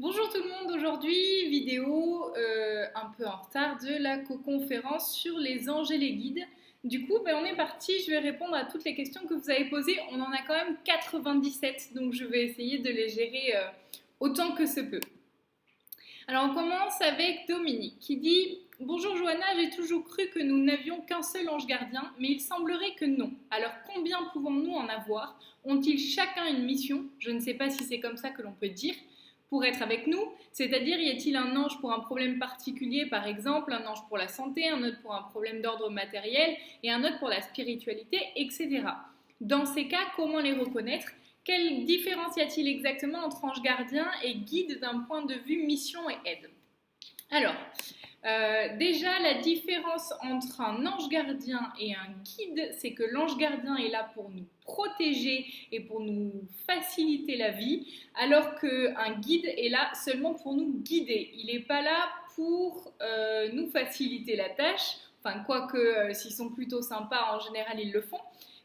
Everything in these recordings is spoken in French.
Bonjour tout le monde, aujourd'hui vidéo un peu en retard de la co-conférence sur les anges et les guides. Du coup, on est parti, je vais répondre à toutes les questions que vous avez posées. On en a quand même 97, donc je vais essayer de les gérer autant que ce peut. Alors on commence avec Dominique qui dit: Bonjour Johanna, j'ai toujours cru que nous n'avions qu'un seul ange gardien, mais il semblerait que non. Alors combien pouvons-nous en avoir? Ont-ils chacun une mission? Je ne sais pas si c'est comme ça que l'on peut dire. Pour être avec nous, c'est-à-dire y a-t-il un ange pour un problème particulier, par exemple, un ange pour la santé, un autre pour un problème d'ordre matériel et un autre pour la spiritualité, etc. Dans ces cas, comment les reconnaître? Quelle différence y a-t-il exactement entre ange gardien et guide d'un point de vue mission et aide? Alors, déjà, la différence entre un ange gardien et un guide, c'est que l'ange gardien est là pour nous protéger et pour nous faciliter la vie, alors qu'un guide est là seulement pour nous guider. Il n'est pas là pour nous faciliter la tâche, enfin, quoique s'ils sont plutôt sympas, en général, ils le font.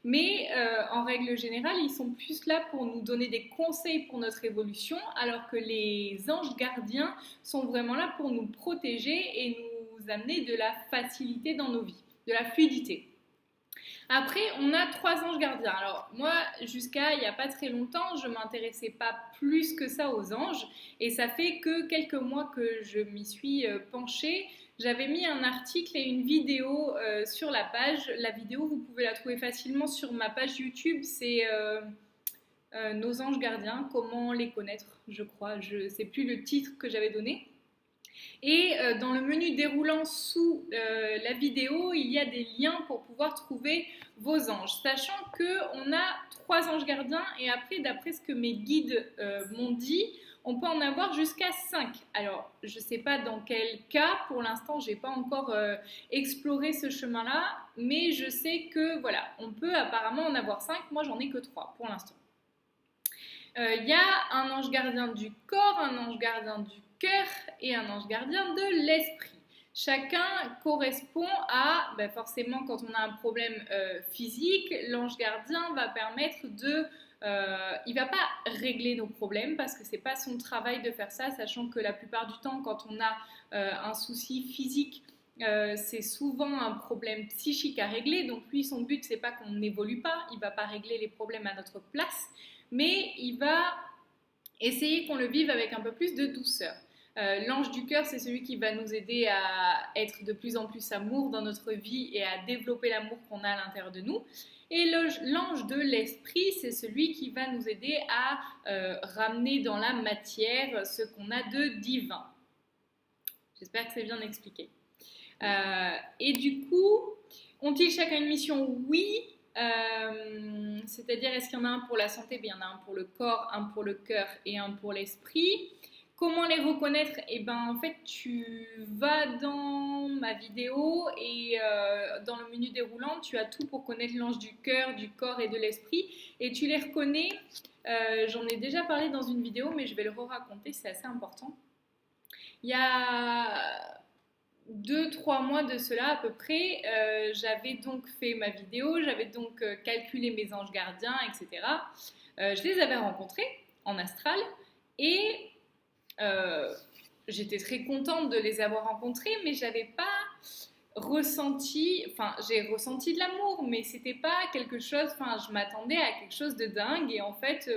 Mais en règle générale, ils sont plus là pour nous donner des conseils pour notre évolution, alors que les anges gardiens sont vraiment là pour nous protéger et nous amener de la facilité dans nos vies, de la fluidité. Après, on a trois anges gardiens. Alors moi, jusqu'à il n'y a pas très longtemps, je ne m'intéressais pas plus que ça aux anges. Et ça fait que quelques mois que je m'y suis penchée. J'avais mis un article et une vidéo sur la page. La vidéo, vous pouvez la trouver facilement sur ma page YouTube. C'est Nos anges gardiens, comment les connaître, je crois. Je ne sais plus le titre que j'avais donné. Et dans le menu déroulant sous la vidéo, il y a des liens pour pouvoir trouver vos anges. Sachant qu'on a trois anges gardiens et après, d'après ce que mes guides m'ont dit, on peut en avoir jusqu'à 5. Alors, je ne sais pas dans quel cas, pour l'instant, je n'ai pas encore exploré ce chemin-là, mais je sais que voilà, on peut apparemment en avoir 5. Moi, j'en ai que 3 pour l'instant. Il y a un ange gardien du corps, un ange gardien du cœur et un ange gardien de l'esprit. Chacun correspond à, forcément, quand on a un problème physique, l'ange gardien va permettre de il ne va pas régler nos problèmes parce que ce n'est pas son travail de faire ça, sachant que la plupart du temps, quand on a un souci physique, c'est souvent un problème psychique à régler. Donc lui, son but, c'est pas qu'on n'évolue pas, il ne va pas régler les problèmes à notre place, mais il va essayer qu'on le vive avec un peu plus de douceur. L'ange du cœur, c'est celui qui va nous aider à être de plus en plus amour dans notre vie et à développer l'amour qu'on a à l'intérieur de nous. Et l'ange de l'esprit, c'est celui qui va nous aider à ramener dans la matière ce qu'on a de divin. J'espère que c'est bien expliqué. Et du coup, ont-ils chacun une mission? Oui. C'est-à-dire, est-ce qu'il y en a un pour la santé? Il y en a un pour le corps, un pour le cœur et un pour l'esprit. Comment les reconnaître? En fait, tu vas dans ma vidéo et dans le menu déroulant, tu as tout pour connaître l'ange du cœur, du corps et de l'esprit. Et tu les reconnais. J'en ai déjà parlé dans une vidéo, mais je vais le re-raconter, c'est assez important. Il y a 2-3 mois de cela à peu près, j'avais donc fait ma vidéo, j'avais donc calculé mes anges gardiens, etc. Je les avais rencontrés en astral et j'étais très contente de les avoir rencontrés, mais j'avais pas ressenti, enfin j'ai ressenti de l'amour, mais c'était pas quelque chose, enfin je m'attendais à quelque chose de dingue et en fait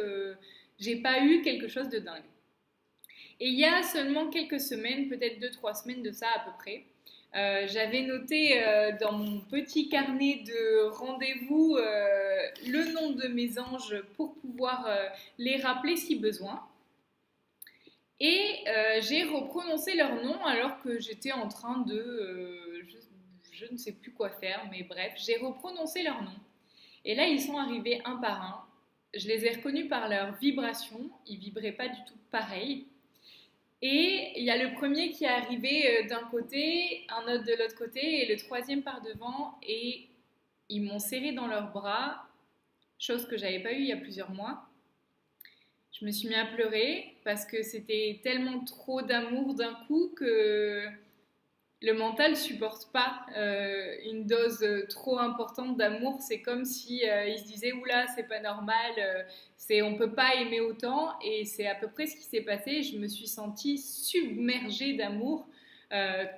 j'ai pas eu quelque chose de dingue. Et il y a seulement quelques semaines, peut-être 2-3 semaines de ça à peu près, j'avais noté dans mon petit carnet de rendez-vous le nom de mes anges pour pouvoir les rappeler si besoin. Et j'ai reprononcé leur nom alors que j'étais en train de... je ne sais plus quoi faire, mais bref, j'ai reprononcé leur nom. Et là, ils sont arrivés un par un. Je les ai reconnus par leur vibration. Ils vibraient pas du tout pareil. Et il y a le premier qui est arrivé d'un côté, un autre de l'autre côté, et le troisième par devant. Et ils m'ont serré dans leurs bras, chose que j'avais pas eue il y a plusieurs mois. Je me suis mis à pleurer parce que c'était tellement trop d'amour d'un coup que Le mental supporte pas une dose trop importante d'amour. C'est comme si il se disait oula, c'est pas normal, on peut pas aimer autant. Et c'est à peu près ce qui s'est passé. Je me suis sentie submergée d'amour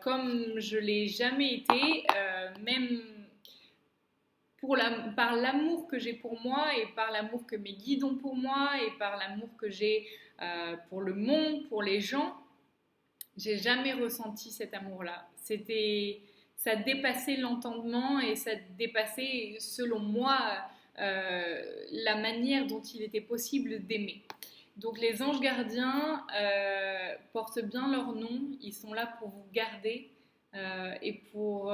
comme je l'ai jamais été, même par l'amour que j'ai pour moi et par l'amour que mes guides ont pour moi et par l'amour que j'ai pour le monde, pour les gens. J'ai jamais ressenti cet amour-là. Ça dépassait l'entendement et ça dépassait, selon moi, la manière dont il était possible d'aimer. Donc les anges gardiens portent bien leur nom. Ils sont là pour vous garder et pour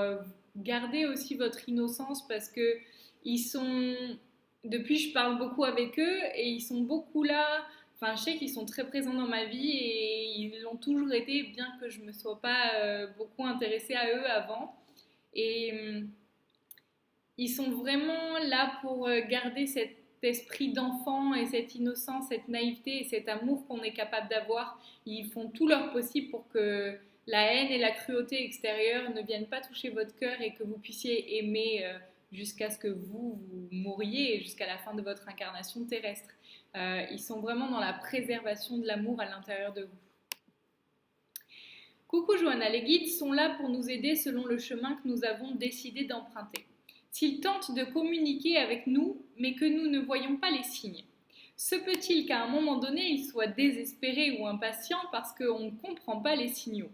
garder aussi votre innocence parce que ils sont. Depuis, je parle beaucoup avec eux et ils sont beaucoup là. Enfin, je sais qu'ils sont très présents dans ma vie et ils l'ont toujours été, bien que je ne me sois pas beaucoup intéressée à eux avant. Et ils sont vraiment là pour garder cet esprit d'enfant et cette innocence, cette naïveté et cet amour qu'on est capable d'avoir. Ils font tout leur possible pour que la haine et la cruauté extérieure ne viennent pas toucher votre cœur et que vous puissiez aimer jusqu'à ce que vous mouriez et jusqu'à la fin de votre incarnation terrestre. Ils sont vraiment dans la préservation de l'amour à l'intérieur de vous. Coucou Johanna, les guides sont là pour nous aider selon le chemin que nous avons décidé d'emprunter. S'ils tentent de communiquer avec nous, mais que nous ne voyons pas les signes, se peut-il qu'à un moment donné, ils soient désespérés ou impatients parce qu'on ne comprend pas les signaux?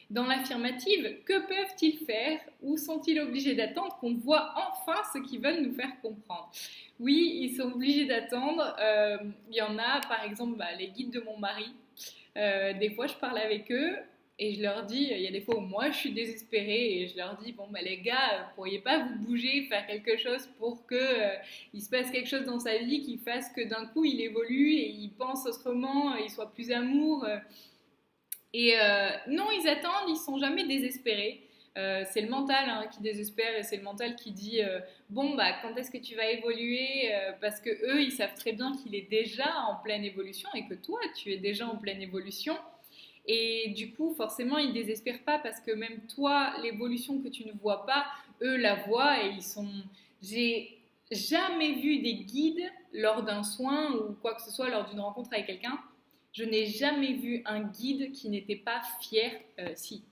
Dans l'affirmative, que peuvent-ils faire ou sont-ils obligés d'attendre qu'on voit enfin ce qu'ils veulent nous faire comprendre? Oui, ils sont obligés d'attendre. Il y en a, par exemple, les guides de mon mari. Des fois, je parle avec eux et je leur dis, il y a des fois où moi, je suis désespérée et je leur dis, bon, les gars, vous pourriez pas vous bouger, faire quelque chose pour que il se passe quelque chose dans sa vie qui fasse que d'un coup, il évolue et il pense autrement, il soit plus amour. Et non, ils attendent, ils sont jamais désespérés. C'est le mental qui désespère et c'est le mental qui dit bon quand est-ce que tu vas évoluer parce que eux ils savent très bien qu'il est déjà en pleine évolution et que toi tu es déjà en pleine évolution et du coup forcément ils désespèrent pas parce que même toi l'évolution que tu ne vois pas eux la voient et ils sont. J'ai jamais vu des guides lors d'un soin ou quoi que ce soit lors d'une rencontre avec quelqu'un. Je n'ai jamais vu un guide qui n'était pas fier. Si,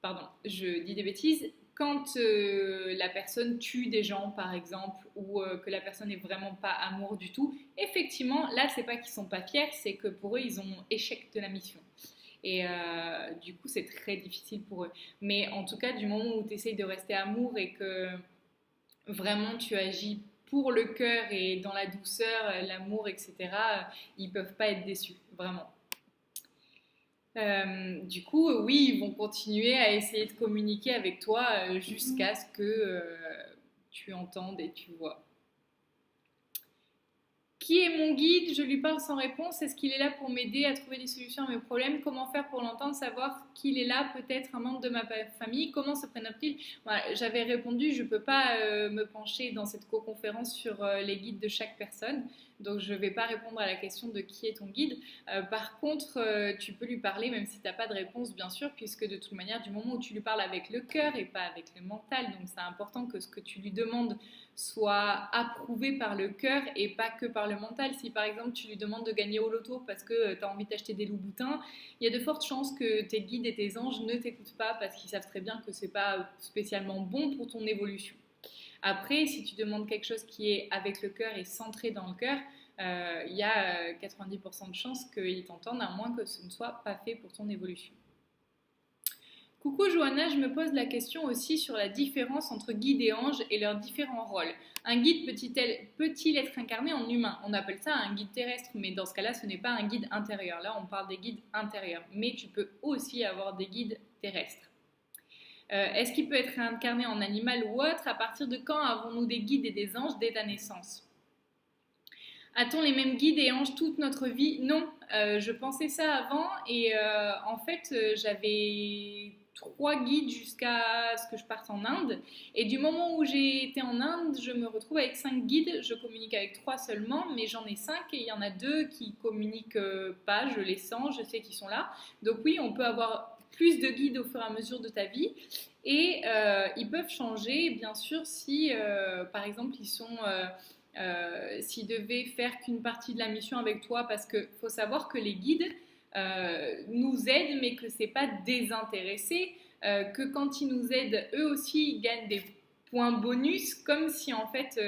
pardon, je dis des bêtises. Quand la personne tue des gens, par exemple, ou que la personne n'est vraiment pas amour du tout, effectivement, là, c'est pas qu'ils sont pas fiers, c'est que pour eux, ils ont échec de la mission. Et du coup, c'est très difficile pour eux. Mais en tout cas, du moment où tu essayes de rester amour et que vraiment tu agis pour le cœur et dans la douceur, l'amour, etc., ils peuvent pas être déçus, vraiment. Du coup, oui, ils vont continuer à essayer de communiquer avec toi jusqu'à ce que tu entendes et tu vois. Qui est mon guide? Je lui parle sans réponse. Est-ce qu'il est là pour m'aider à trouver des solutions à mes problèmes? Comment faire pour l'entendre? Savoir qu'il est là, peut-être un membre de ma famille. Comment se prénomme-t-il? Voilà, j'avais répondu, je ne peux pas me pencher dans cette co-conférence sur les guides de chaque personne. Donc je ne vais pas répondre à la question de qui est ton guide. Par contre, tu peux lui parler même si tu n'as pas de réponse, bien sûr, puisque de toute manière, du moment où tu lui parles avec le cœur et pas avec le mental, donc c'est important que ce que tu lui demandes soit approuvé par le cœur et pas que par le mental. Si par exemple tu lui demandes de gagner au loto parce que tu as envie d'acheter des loups-boutins, il y a de fortes chances que tes guides et tes anges ne t'écoutent pas parce qu'ils savent très bien que c'est pas spécialement bon pour ton évolution. Après, si tu demandes quelque chose qui est avec le cœur et centré dans le cœur, il y a 90% de chances qu'ils t'entendent, à moins que ce ne soit pas fait pour ton évolution. Coucou Johanna, je me pose la question aussi sur la différence entre guide et ange et leurs différents rôles. Un guide peut-il être incarné en humain? On appelle ça un guide terrestre, mais dans ce cas-là, ce n'est pas un guide intérieur. Là, on parle des guides intérieurs, mais tu peux aussi avoir des guides terrestres. Est-ce qu'il peut être incarné en animal ou autre? À partir de quand avons-nous des guides et des anges dès ta naissance? A-t-on les mêmes guides et anges toute notre vie? Non, je pensais ça avant et en fait, j'avais 3 guides jusqu'à ce que je parte en Inde. Et du moment où j'ai été en Inde, je me retrouve avec 5 guides. Je communique avec 3 seulement, mais j'en ai 5 et il y en a 2 qui communiquent pas. Je les sens, je sais qu'ils sont là. Donc oui, on peut avoir plus de guides au fur et à mesure de ta vie et ils peuvent changer, bien sûr, si par exemple s'ils devaient faire qu'une partie de la mission avec toi, parce qu'il faut savoir que les guides nous aident, mais que c'est pas désintéressé, que quand ils nous aident, eux aussi, ils gagnent des points bonus, comme si en fait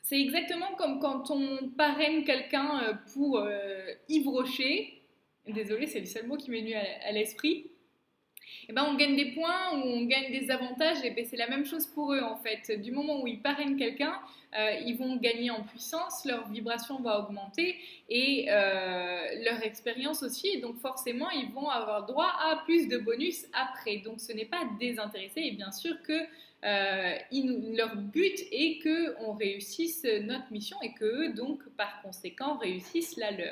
c'est exactement comme quand on parraine quelqu'un pour Yves Rocher. Désolée, c'est le seul mot qui m'est venu à l'esprit. Et ben on gagne des points ou on gagne des avantages, et ben c'est la même chose pour eux en fait. Du moment où ils parrainent quelqu'un, ils vont gagner en puissance, leur vibration va augmenter et leur expérience aussi. Et donc forcément, ils vont avoir droit à plus de bonus après. Donc ce n'est pas désintéressé et bien sûr que leur but est qu'on réussisse notre mission et qu'eux, donc, par conséquent, réussissent la leur.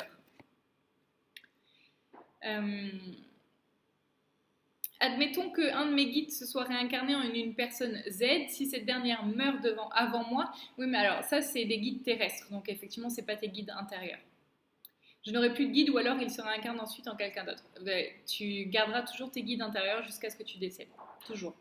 Admettons qu'un de mes guides se soit réincarné en une personne Z, si cette dernière meurt avant moi. Oui, mais alors ça, c'est des guides terrestres, donc effectivement, ce n'est pas tes guides intérieurs. Je n'aurai plus de guide ou alors il se réincarne ensuite en quelqu'un d'autre. Tu garderas toujours tes guides intérieurs jusqu'à ce que tu décèdes. Toujours.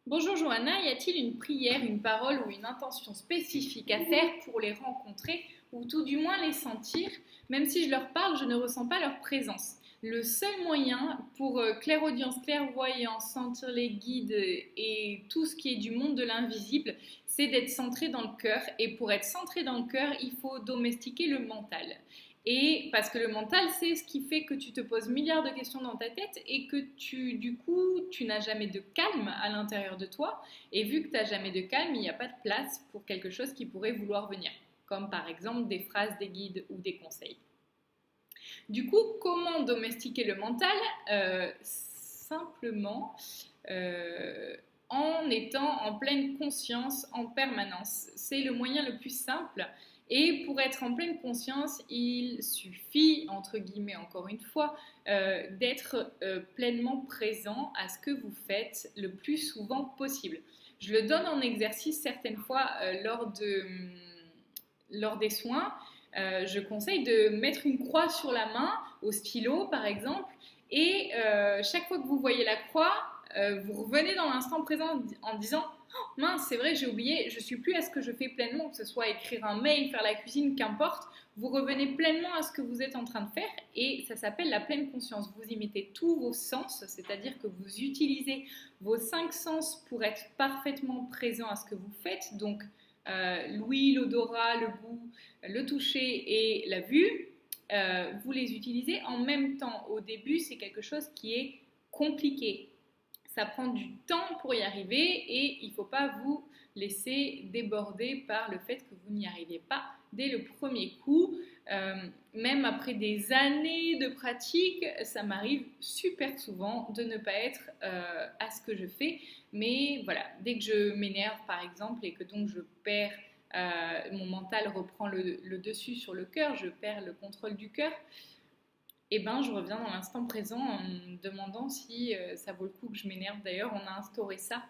Bonjour Johanna, y a-t-il une prière, une parole ou une intention spécifique à faire pour les rencontrer ou tout du moins les sentir? Même si je leur parle, je ne ressens pas leur présence. Le seul moyen pour clairaudience, clairvoyance, sentir les guides et tout ce qui est du monde de l'invisible, c'est d'être centré dans le cœur. Et pour être centré dans le cœur, il faut domestiquer le mental. Et parce que le mental, c'est ce qui fait que tu te poses milliards de questions dans ta tête et que du coup, tu n'as jamais de calme à l'intérieur de toi. Et vu que tu n'as jamais de calme, il n'y a pas de place pour quelque chose qui pourrait vouloir venir, comme par exemple des phrases, des guides ou des conseils. Du coup, comment domestiquer le mental? Simplement en étant en pleine conscience en permanence. C'est le moyen le plus simple. Et pour être en pleine conscience, il suffit, entre guillemets encore une fois, d'être pleinement présent à ce que vous faites le plus souvent possible. Je le donne en exercice certaines fois lors des soins. Je conseille de mettre une croix sur la main, au stylo par exemple, et chaque fois que vous voyez la croix, vous revenez dans l'instant présent en disant oh, mince, c'est vrai, j'ai oublié, je suis plus à ce que je fais pleinement, que ce soit écrire un mail, faire la cuisine, qu'importe. Vous revenez pleinement à ce que vous êtes en train de faire et ça s'appelle la pleine conscience. Vous y mettez tous vos sens, c'est-à-dire que vous utilisez vos 5 sens pour être parfaitement présent à ce que vous faites. Donc, l'ouïe, l'odorat, le goût, le toucher et la vue, vous les utilisez en même temps. Au début, c'est quelque chose qui est compliqué. Ça prend du temps pour y arriver et il ne faut pas vous laisser déborder par le fait que vous n'y arriviez pas dès le premier coup. Même après des années de pratique, ça m'arrive super souvent de ne pas être à ce que je fais. Mais voilà, dès que je m'énerve par exemple et que donc je perds, mon mental reprend le dessus sur le cœur, je perds le contrôle du cœur, et ben je reviens dans l'instant présent en me demandant si ça vaut le coup que je m'énerve. D'ailleurs, on a instauré ça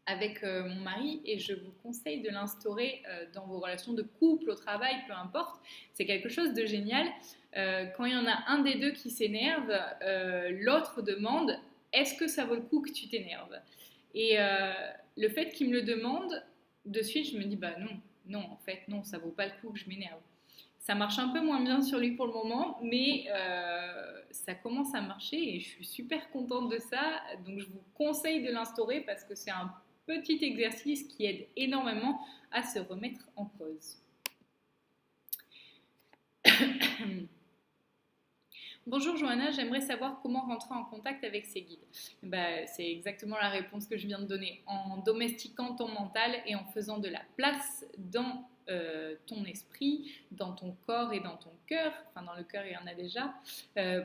avec mon mari et je vous conseille de l'instaurer dans vos relations de couple, au travail, peu importe. C'est quelque chose de génial. Quand il y en a un des deux qui s'énerve, l'autre demande « Est-ce que ça vaut le coup que tu t'énerves ?» Et le fait qu'il me le demande, de suite, je me dis « Bah non, en fait, non, ça vaut pas le coup que je m'énerve. » Ça marche un peu moins bien sur lui pour le moment, mais ça commence à marcher et je suis super contente de ça. Donc je vous conseille de l'instaurer parce que c'est un petit exercice qui aide énormément à se remettre en cause. Bonjour Johanna, j'aimerais savoir comment rentrer en contact avec ces guides. C'est exactement la réponse que je viens de donner. En domestiquant ton mental et en faisant de la place dans ton esprit, dans ton corps et dans ton cœur, enfin dans le cœur il y en a déjà,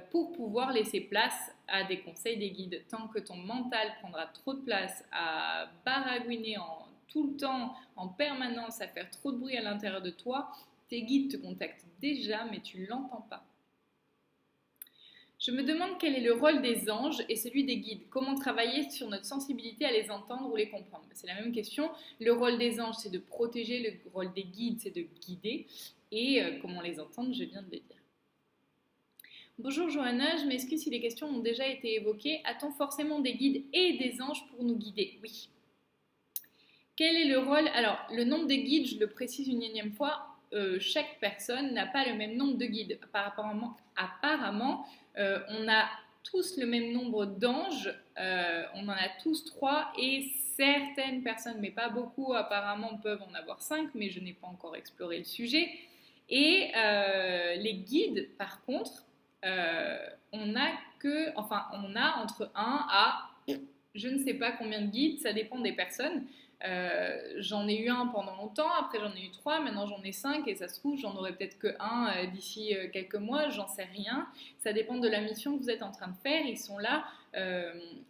pour pouvoir laisser place à des conseils des guides. Tant que ton mental prendra trop de place à baragouiner tout le temps, en permanence, à faire trop de bruit à l'intérieur de toi, tes guides te contactent déjà mais tu ne l'entends pas. Je me demande quel est le rôle des anges et celui des guides. Comment travailler sur notre sensibilité à les entendre ou les comprendre? C'est la même question. Le rôle des anges, c'est de protéger. Le rôle des guides, c'est de guider. Et comment les entendre, je viens de le dire. Bonjour Johanna, je m'excuse si les questions ont déjà été évoquées. A-t-on forcément des guides et des anges pour nous guider? Oui. Quel est le rôle? Alors, le nombre de guides, je le précise une énième fois, chaque personne n'a pas le même nombre de guides. Apparemment, on a tous le même nombre d'anges, on en a tous trois, et certaines personnes, mais pas beaucoup, apparemment peuvent en avoir cinq, mais je n'ai pas encore exploré le sujet. Et les guides, par contre, euh, on a entre un à je ne sais pas combien de guides, ça dépend des personnes. J'en ai eu un pendant longtemps, après j'en ai eu trois, maintenant j'en ai cinq et ça se trouve j'en aurai peut-être que un d'ici quelques mois, j'en sais rien. Ça dépend de la mission que vous êtes en train de faire. Ils sont là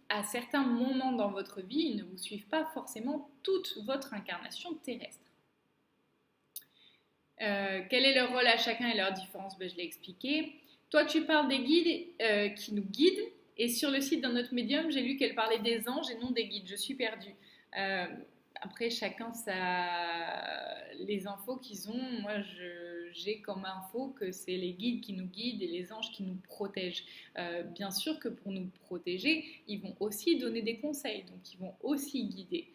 à certains moments dans votre vie, ils ne vous suivent pas forcément toute votre incarnation terrestre. Quel est leur rôle à chacun et leur différence? Je l'ai expliqué. Toi, tu parles des guides qui nous guident. Et sur le site d'un autre médium, j'ai lu qu'elle parlait des anges et non des guides. Je suis perdue. Euh, Après, chacun les infos qu'ils ont. Moi, j'ai comme info que c'est les guides qui nous guident et les anges qui nous protègent. Bien sûr que pour nous protéger, ils vont aussi donner des conseils. Donc, ils vont aussi guider.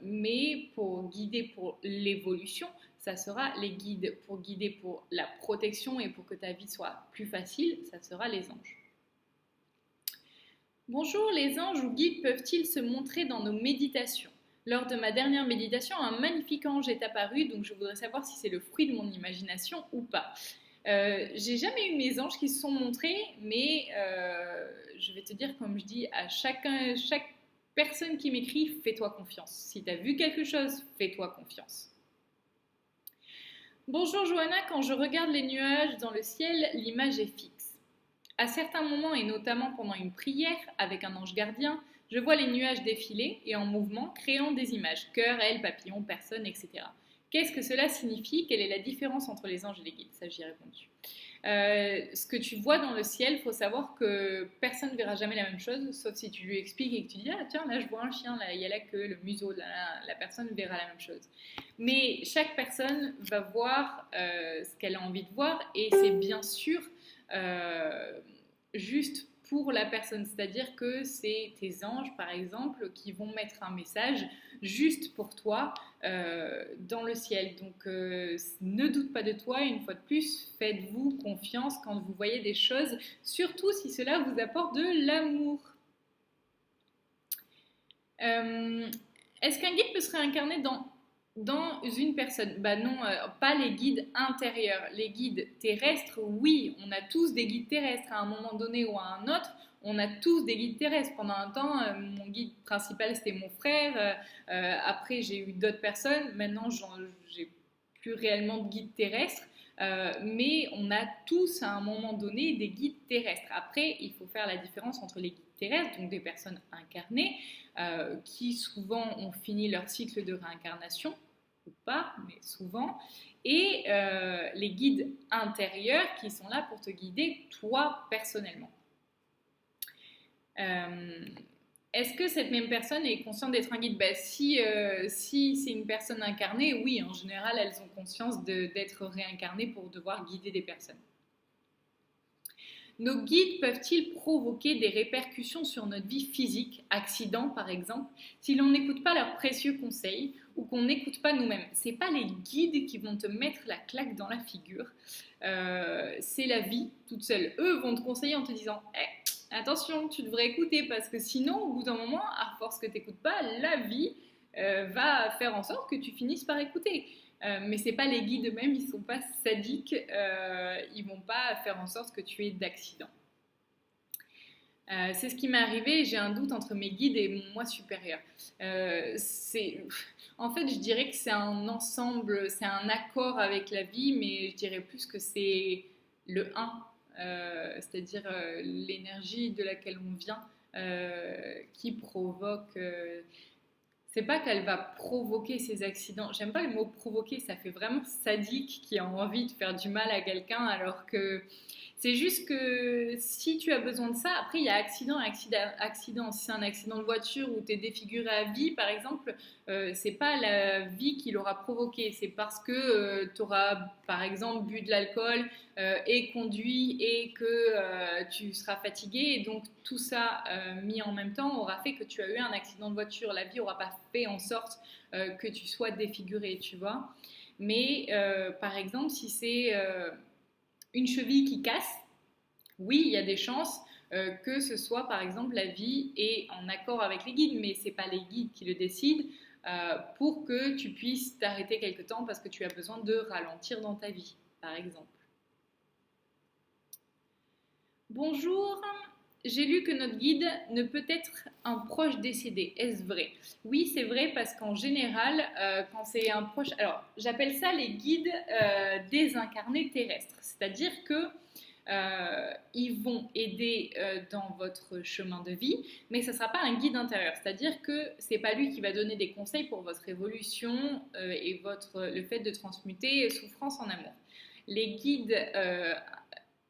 Mais pour guider pour l'évolution, ça sera les guides. Pour guider pour la protection et pour que ta vie soit plus facile, ça sera les anges. Bonjour, les anges ou guides peuvent-ils se montrer dans nos méditations? Lors de ma dernière méditation, un magnifique ange est apparu, donc je voudrais savoir si c'est le fruit de mon imagination ou pas. J'ai jamais eu mes anges qui se sont montrés, mais je vais te dire, comme je dis à chaque personne qui m'écrit, fais-toi confiance. Si tu as vu quelque chose, fais-toi confiance. Bonjour Johanna, quand je regarde les nuages dans le ciel, l'image est fixe. À certains moments, et notamment pendant une prière avec un ange gardien, je vois les nuages défiler et en mouvement, créant des images, cœur, ailes, papillons, personnes, etc. Qu'est-ce que cela signifie? Quelle est la différence entre les anges et les guides? Ça, j'y ai répondu. Ce que tu vois dans le ciel, il faut savoir que personne ne verra jamais la même chose, sauf si tu lui expliques et que tu dis ah tiens là je vois un chien, là il y a la queue, le museau, la personne verra la même chose. Mais chaque personne va voir ce qu'elle a envie de voir et c'est bien sûr juste pour la personne, c'est-à-dire que c'est tes anges par exemple qui vont mettre un message juste pour toi dans le ciel. Donc ne doute pas de toi, une fois de plus, faites-vous confiance quand vous voyez des choses, surtout si cela vous apporte de l'amour. Est-ce qu'un guide peut se réincarner dans une personne? Non, pas les guides intérieurs. Les guides terrestres, oui, on a tous des guides terrestres à un moment donné ou à un autre. On a tous des guides terrestres. Pendant un temps, mon guide principal, c'était mon frère. Après, j'ai eu d'autres personnes. Maintenant, j'ai plus réellement de guides terrestres. Mais on a tous à un moment donné des guides terrestres. Après, il faut faire la différence entre les guides terrestres, donc des personnes incarnées, qui souvent ont fini leur cycle de réincarnation, ou pas, mais souvent, et les guides intérieurs qui sont là pour te guider toi personnellement. Est-ce que cette même personne est consciente d'être un guide? Si c'est une personne incarnée, oui, en général, elles ont conscience d'être réincarnées pour devoir guider des personnes. Nos guides peuvent-ils provoquer des répercussions sur notre vie physique, accidents par exemple, si l'on n'écoute pas leurs précieux conseils ou qu'on n'écoute pas nous-mêmes? Ce n'est pas les guides qui vont te mettre la claque dans la figure, c'est la vie toute seule. Eux vont te conseiller en te disant attention, tu devrais écouter parce que sinon, au bout d'un moment, à force que tu n'écoutes pas, la vie va faire en sorte que tu finisses par écouter. Mais ce n'est pas les guides eux-mêmes, ils ne sont pas sadiques, ils ne vont pas faire en sorte que tu aies d'accident. C'est ce qui m'est arrivé, j'ai un doute entre mes guides et mon moi supérieur. En fait, je dirais que c'est un ensemble, c'est un accord avec la vie, mais je dirais plus que c'est le un, c'est-à-dire l'énergie de laquelle on vient qui provoque... c'est pas qu'elle va provoquer ces accidents. J'aime pas le mot provoquer, ça fait vraiment sadique qui a envie de faire du mal à quelqu'un alors que C'est juste que si tu as besoin de ça, après il y a accident. Si c'est un accident de voiture où tu es défiguré à vie, par exemple, c'est pas la vie qui l'aura provoqué, c'est parce que tu auras, par exemple, bu de l'alcool et conduit et que tu seras fatigué. Et donc tout ça mis en même temps aura fait que tu as eu un accident de voiture. La vie aura pas fait en sorte que tu sois défiguré, tu vois. Mais par exemple, si c'est une cheville qui casse, oui, il y a des chances que ce soit par exemple la vie est en accord avec les guides, mais ce n'est pas les guides qui le décident pour que tu puisses t'arrêter quelque temps parce que tu as besoin de ralentir dans ta vie, par exemple. Bonjour, j'ai lu que notre guide ne peut être un proche décédé. Est-ce vrai? Oui, c'est vrai parce qu'en général, quand c'est un proche... Alors, j'appelle ça les guides désincarnés terrestres. C'est-à-dire que ils vont aider dans votre chemin de vie, mais ce ne sera pas un guide intérieur. C'est-à-dire que ce n'est pas lui qui va donner des conseils pour votre évolution et le fait de transmuter souffrance en amour. Les guides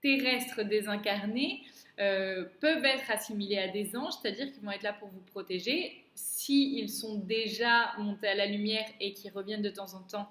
terrestres désincarnés peuvent être assimilés à des anges, c'est-à-dire qu'ils vont être là pour vous protéger. S'ils sont déjà montés à la lumière et qu'ils reviennent de temps en temps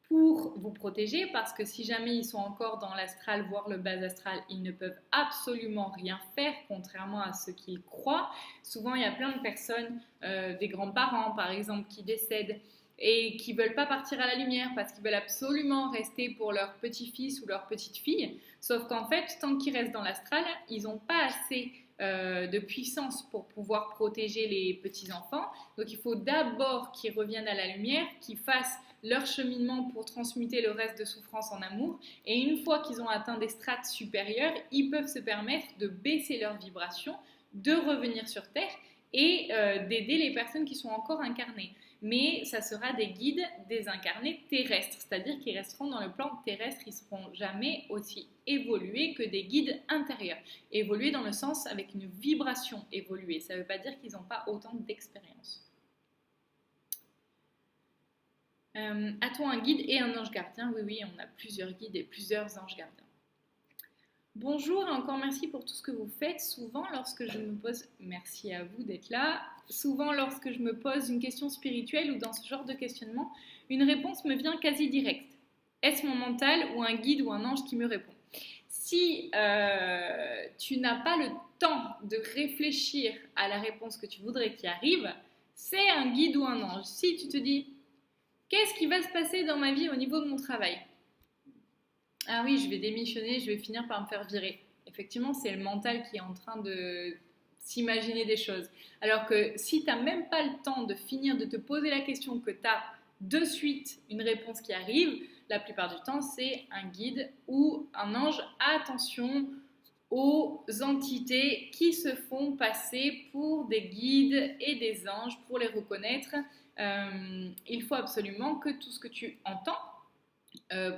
pour vous protéger, parce que si jamais ils sont encore dans l'astral, voire le bas astral, ils ne peuvent absolument rien faire, contrairement à ce qu'ils croient. Souvent, il y a plein de personnes, des grands-parents par exemple, qui décèdent et qui ne veulent pas partir à la lumière parce qu'ils veulent absolument rester pour leur petit-fils ou leur petite-fille. Sauf qu'en fait, tant qu'ils restent dans l'astral, ils n'ont pas assez de puissance pour pouvoir protéger les petits-enfants. Donc il faut d'abord qu'ils reviennent à la lumière, qu'ils fassent leur cheminement pour transmuter le reste de souffrance en amour. Et une fois qu'ils ont atteint des strates supérieures, ils peuvent se permettre de baisser leur vibration, de revenir sur Terre et d'aider les personnes qui sont encore incarnées. Mais ça sera des guides désincarnés terrestres, c'est-à-dire qu'ils resteront dans le plan terrestre, ils ne seront jamais aussi évolués que des guides intérieurs. Évolués dans le sens avec une vibration évoluée, ça ne veut pas dire qu'ils n'ont pas autant d'expérience. A-t-on un guide et un ange gardien? Oui, oui, on a plusieurs guides et plusieurs anges gardiens. Bonjour et encore merci pour tout ce que vous faites. Souvent, lorsque je me pose... Merci à vous d'être là. Souvent, lorsque je me pose une question spirituelle ou dans ce genre de questionnement, une réponse me vient quasi directe. Est-ce mon mental ou un guide ou un ange qui me répond? Si tu n'as pas le temps de réfléchir à la réponse que tu voudrais qui arrive, c'est un guide ou un ange. Si tu te dis, qu'est-ce qui va se passer dans ma vie au niveau de mon travail? Ah oui, je vais démissionner, je vais finir par me faire virer. Effectivement, c'est le mental qui est en train de s'imaginer des choses. Alors que si tu n'as même pas le temps de finir de te poser la question, que tu as de suite une réponse qui arrive, la plupart du temps, c'est un guide ou un ange. Attention aux entités qui se font passer pour des guides et des anges. Pour les reconnaître, il faut absolument que tout ce que tu entends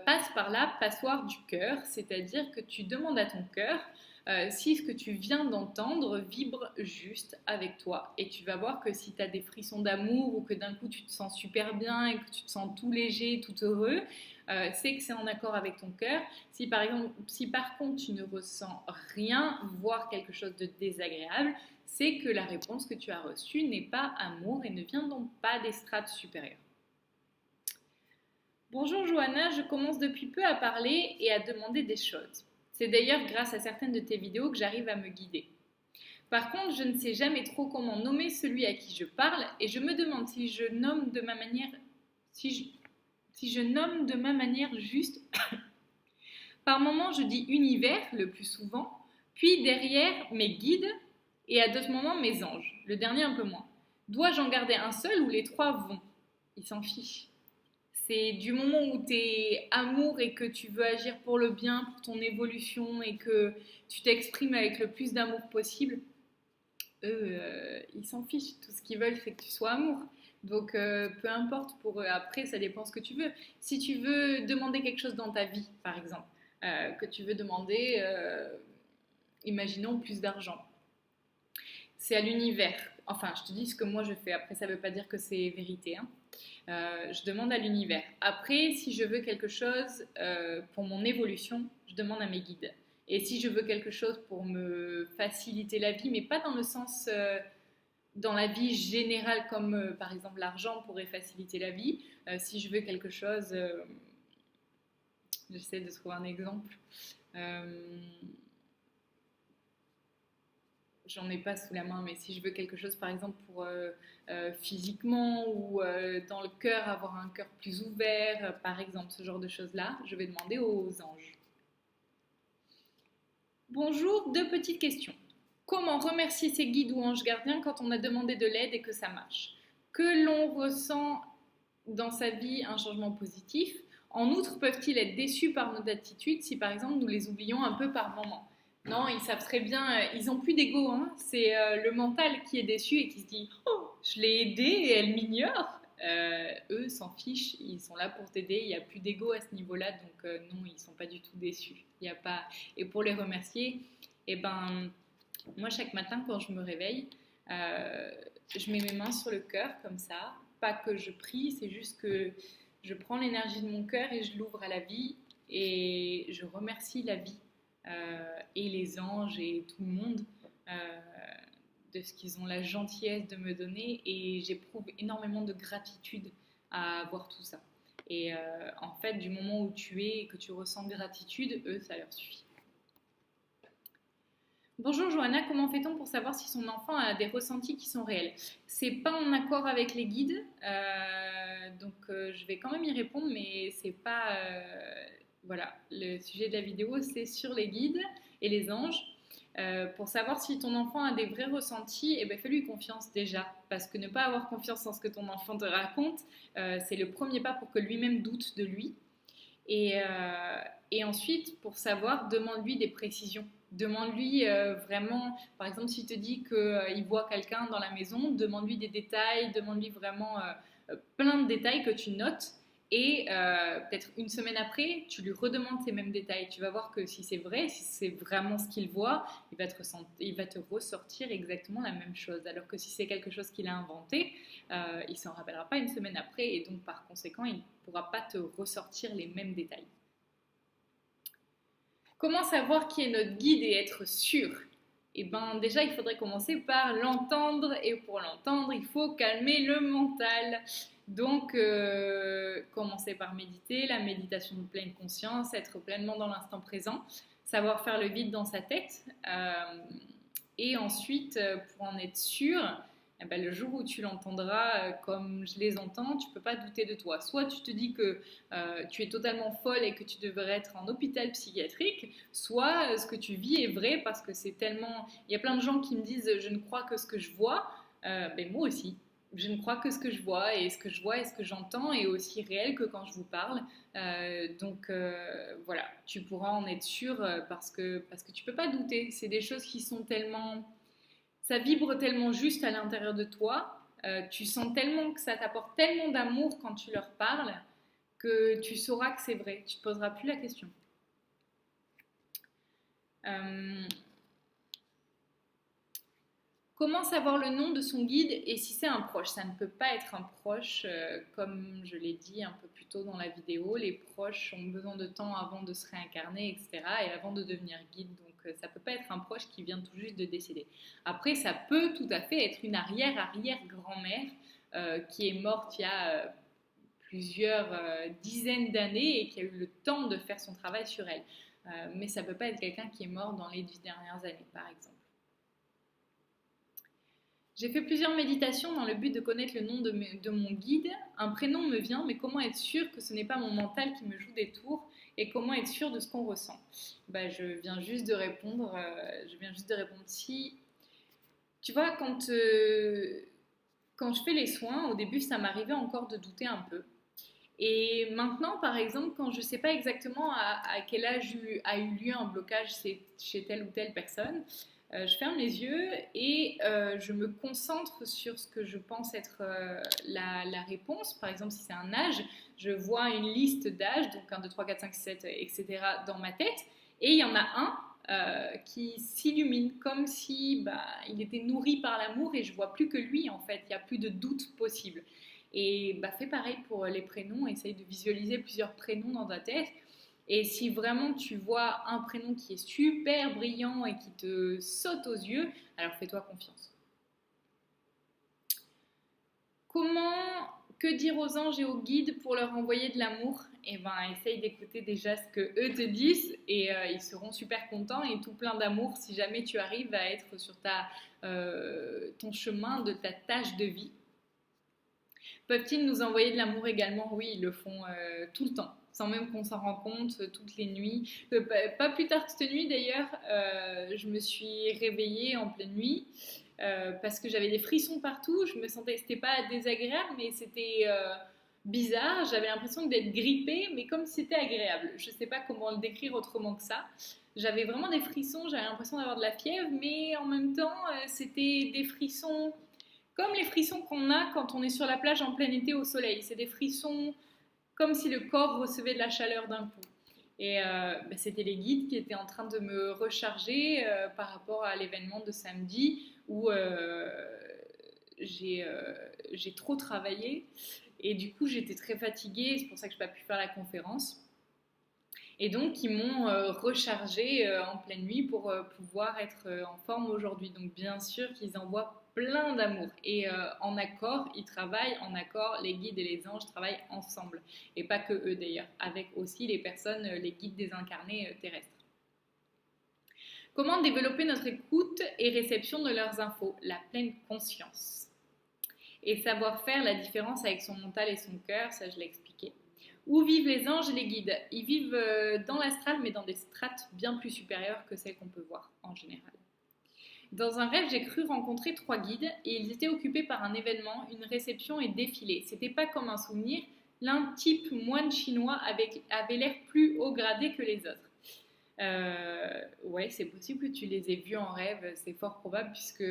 passe par la passoire du cœur, c'est-à-dire que tu demandes à ton cœur si ce que tu viens d'entendre vibre juste avec toi. Et tu vas voir que si tu as des frissons d'amour ou que d'un coup tu te sens super bien et que tu te sens tout léger, tout heureux, c'est que c'est en accord avec ton cœur. Si par contre tu ne ressens rien, voire quelque chose de désagréable, c'est que la réponse que tu as reçue n'est pas amour et ne vient donc pas des strates supérieures. Bonjour Johanna, je commence depuis peu à parler et à demander des choses. C'est d'ailleurs grâce à certaines de tes vidéos que j'arrive à me guider. Par contre, je ne sais jamais trop comment nommer celui à qui je parle et je me demande si je nomme de ma manière, juste. Par moments, je dis univers le plus souvent, puis derrière mes guides et à d'autres moments mes anges, le dernier un peu moins. Dois-je en garder un seul ou les trois vont? Il s'en fiche. C'est du moment où tu es amour et que tu veux agir pour le bien, pour ton évolution et que tu t'exprimes avec le plus d'amour possible, eux, ils s'en fichent. Tout ce qu'ils veulent, c'est que tu sois amour. Donc, peu importe pour eux. Après, ça dépend ce que tu veux. Si tu veux demander quelque chose dans ta vie, par exemple, que tu veux demander, imaginons, plus d'argent. C'est à l'univers. Enfin, je te dis ce que moi je fais. Après, ça ne veut pas dire que c'est vérité, hein. Je demande à l'univers. Après, si je veux quelque chose pour mon évolution, je demande à mes guides. Et si je veux quelque chose pour me faciliter la vie, mais pas dans le sens dans la vie générale comme par exemple l'argent pourrait faciliter la vie, si je veux quelque chose, j'essaie de trouver un exemple. Euh, J'en ai pas sous la main, mais si je veux quelque chose, par exemple, pour physiquement ou dans le cœur, avoir un cœur plus ouvert, par exemple, ce genre de choses-là, je vais demander aux anges. Bonjour, deux petites questions. Comment remercier ses guides ou anges gardiens quand on a demandé de l'aide et que ça marche? Que l'on ressent dans sa vie un changement positif. En outre, peuvent-ils être déçus par notre attitude si par exemple nous les oublions un peu par moment? Non, ils savent très bien, ils n'ont plus d'ego, hein. C'est le mental qui est déçu et qui se dit oh, je l'ai aidée et elle m'ignore. Eux s'en fichent, ils sont là pour t'aider, il n'y a plus d'ego à ce niveau-là, donc non, ils ne sont pas du tout déçus. Il y a pas... Et pour les remercier, eh ben, moi chaque matin quand je me réveille, euh, je mets mes mains sur le cœur comme ça, pas que je prie, c'est juste que je prends l'énergie de mon cœur et je l'ouvre à la vie et je remercie la vie et les anges et tout le monde de ce qu'ils ont la gentillesse de me donner et j'éprouve énormément de gratitude à avoir tout ça. Et en fait, du moment où tu es et que tu ressens gratitude, eux, ça leur suffit. Bonjour Johanna, comment fait-on pour savoir si son enfant a des ressentis qui sont réels? C'est pas en accord avec les guides, donc je vais quand même y répondre, mais c'est pas voilà, le sujet de la vidéo, c'est sur les guides et les anges. Pour savoir si ton enfant a des vrais ressentis, eh ben, fais-lui confiance déjà, parce que ne pas avoir confiance en ce que ton enfant te raconte, c'est le premier pas pour que lui-même doute de lui. Et, et ensuite, pour savoir, demande-lui des précisions. Demande-lui vraiment, par exemple, s'il te dit qu'il voit quelqu'un dans la maison, demande-lui des détails, demande-lui vraiment plein de détails que tu notes. Et peut-être une semaine après, tu lui redemandes ces mêmes détails. Tu vas voir que si c'est vrai, si c'est vraiment ce qu'il voit, il va te ressortir exactement la même chose. Alors que si c'est quelque chose qu'il a inventé, il ne s'en rappellera pas une semaine après et donc par conséquent, il ne pourra pas te ressortir les mêmes détails. Comment savoir qui est notre guide et être sûr? Eh bien déjà, il faudrait commencer par l'entendre et pour l'entendre, il faut calmer le mental. Donc, commencer par méditer, la méditation de pleine conscience, être pleinement dans l'instant présent, savoir faire le vide dans sa tête. Et ensuite, pour en être sûr, eh ben, le jour où tu l'entendras comme je les entends, tu ne peux pas douter de toi. Soit tu te dis que tu es totalement folle et que tu devrais être en hôpital psychiatrique, soit ce que tu vis est vrai parce que c'est tellement... Il y a plein de gens qui me disent « je ne crois que ce que je vois ben, moi aussi. Je ne crois que ce que je vois et ce que je vois et ce que j'entends est aussi réel que quand je vous parle. Donc voilà, tu pourras en être sûr parce que tu ne peux pas douter. C'est des choses qui sont tellement... Ça vibre tellement juste à l'intérieur de toi, tu sens tellement que ça t'apporte tellement d'amour quand tu leur parles que tu sauras que c'est vrai, tu ne te poseras plus la question. Comment savoir le nom de son guide et si c'est un proche? Ça ne peut pas être un proche, comme je l'ai dit un peu plus tôt dans la vidéo. Les proches ont besoin de temps avant de se réincarner, etc. et avant de devenir guide. Donc ça ne peut pas être un proche qui vient tout juste de décéder. Après, ça peut tout à fait être une arrière-arrière-grand-mère qui est morte il y a plusieurs dizaines d'années et qui a eu le temps de faire son travail sur elle. Mais ça ne peut pas être quelqu'un qui est mort dans les 10 dernières années, par exemple. J'ai fait plusieurs méditations dans le but de connaître le nom de mon guide. Un prénom me vient, mais comment être sûr que ce n'est pas mon mental qui me joue des tours et comment être sûr de ce qu'on ressent? Je viens juste de répondre. Si, tu vois, quand je fais les soins, au début, ça m'arrivait encore de douter un peu. Et maintenant, par exemple, quand je ne sais pas exactement à quel âge a eu lieu un blocage chez telle ou telle personne, je ferme les yeux et je me concentre sur ce que je pense être la réponse. Par exemple, si c'est un âge, je vois une liste d'âges, donc 1, 2, 3, 4, 5, 6, 7, etc. dans ma tête. Et il y en a un qui s'illumine comme si il était nourri par l'amour et je vois plus que lui en fait. Il n'y a plus de doute possible. Et fais pareil pour les prénoms. Essaye de visualiser plusieurs prénoms dans ta tête. Et si vraiment tu vois un prénom qui est super brillant et qui te saute aux yeux, alors fais-toi confiance. Que dire aux anges et aux guides pour leur envoyer de l'amour? Eh ben, essaye d'écouter déjà ce que eux te disent et ils seront super contents et tout plein d'amour si jamais tu arrives à être sur ton chemin de ta tâche de vie. Peuvent-ils nous envoyer de l'amour également? Oui, ils le font tout le temps, sans même qu'on s'en rende compte, toutes les nuits. Pas plus tard que cette nuit d'ailleurs, je me suis réveillée en pleine nuit parce que j'avais des frissons partout. Je me sentais, c'était pas désagréable, mais c'était bizarre. J'avais l'impression d'être grippée, mais comme si c'était agréable. Je sais pas comment le décrire autrement que ça. J'avais vraiment des frissons, j'avais l'impression d'avoir de la fièvre, mais en même temps, c'était des frissons comme les frissons qu'on a quand on est sur la plage en plein été au soleil. C'est des frissons comme si le corps recevait de la chaleur d'un coup. Et c'était les guides qui étaient en train de me recharger par rapport à l'événement de samedi où j'ai trop travaillé. Et du coup, j'étais très fatiguée. C'est pour ça que je n'ai pas pu faire la conférence. Et donc, ils m'ont rechargée en pleine nuit pour pouvoir être en forme aujourd'hui. Donc, bien sûr qu'ils envoient plein d'amour. Et en accord, ils travaillent en accord. Les guides et les anges travaillent ensemble. Et pas que eux d'ailleurs, avec aussi les personnes, les guides désincarnés terrestres. Comment développer notre écoute et réception de leurs infos? La pleine conscience. Et savoir faire la différence avec son mental et son cœur, ça je l'ai expliqué. Où vivent les anges et les guides? Ils vivent dans l'astral, mais dans des strates bien plus supérieures que celles qu'on peut voir en général. Dans un rêve, j'ai cru rencontrer 3 guides et ils étaient occupés par un événement, une réception et défilé. C'était pas comme un souvenir. L'un, type moine chinois, avait l'air plus haut gradé que les autres. Ouais, c'est possible que tu les aies vus en rêve, c'est fort probable puisque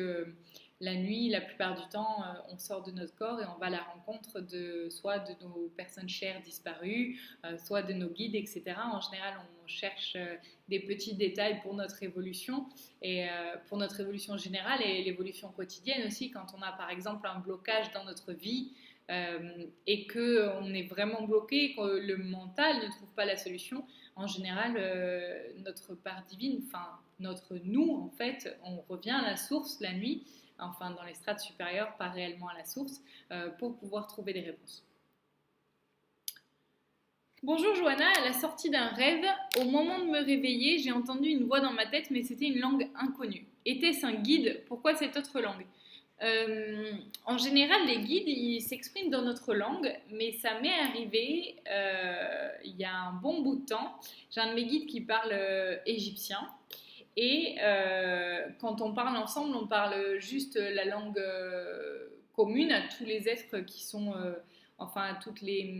la nuit, la plupart du temps, on sort de notre corps et on va à la rencontre soit de nos personnes chères disparues, soit de nos guides, etc. En général, on cherche des petits détails pour notre évolution et pour notre évolution générale et l'évolution quotidienne aussi. Quand on a par exemple un blocage dans notre vie et qu'on est vraiment bloqué, que le mental ne trouve pas la solution, en général, notre part divine, enfin notre nous, en fait, on revient à la source la nuit, enfin dans les strates supérieures, pas réellement à la source, pour pouvoir trouver des réponses. Bonjour Johanna, à la sortie d'un rêve, au moment de me réveiller, j'ai entendu une voix dans ma tête, mais c'était une langue inconnue. Était-ce un guide? Pourquoi cette autre langue? En général, les guides, ils s'expriment dans notre langue, mais ça m'est arrivé il y a un bon bout de temps. J'ai un de mes guides qui parle égyptien. Et quand on parle ensemble, on parle juste la langue commune à tous les êtres qui sont, enfin à toutes les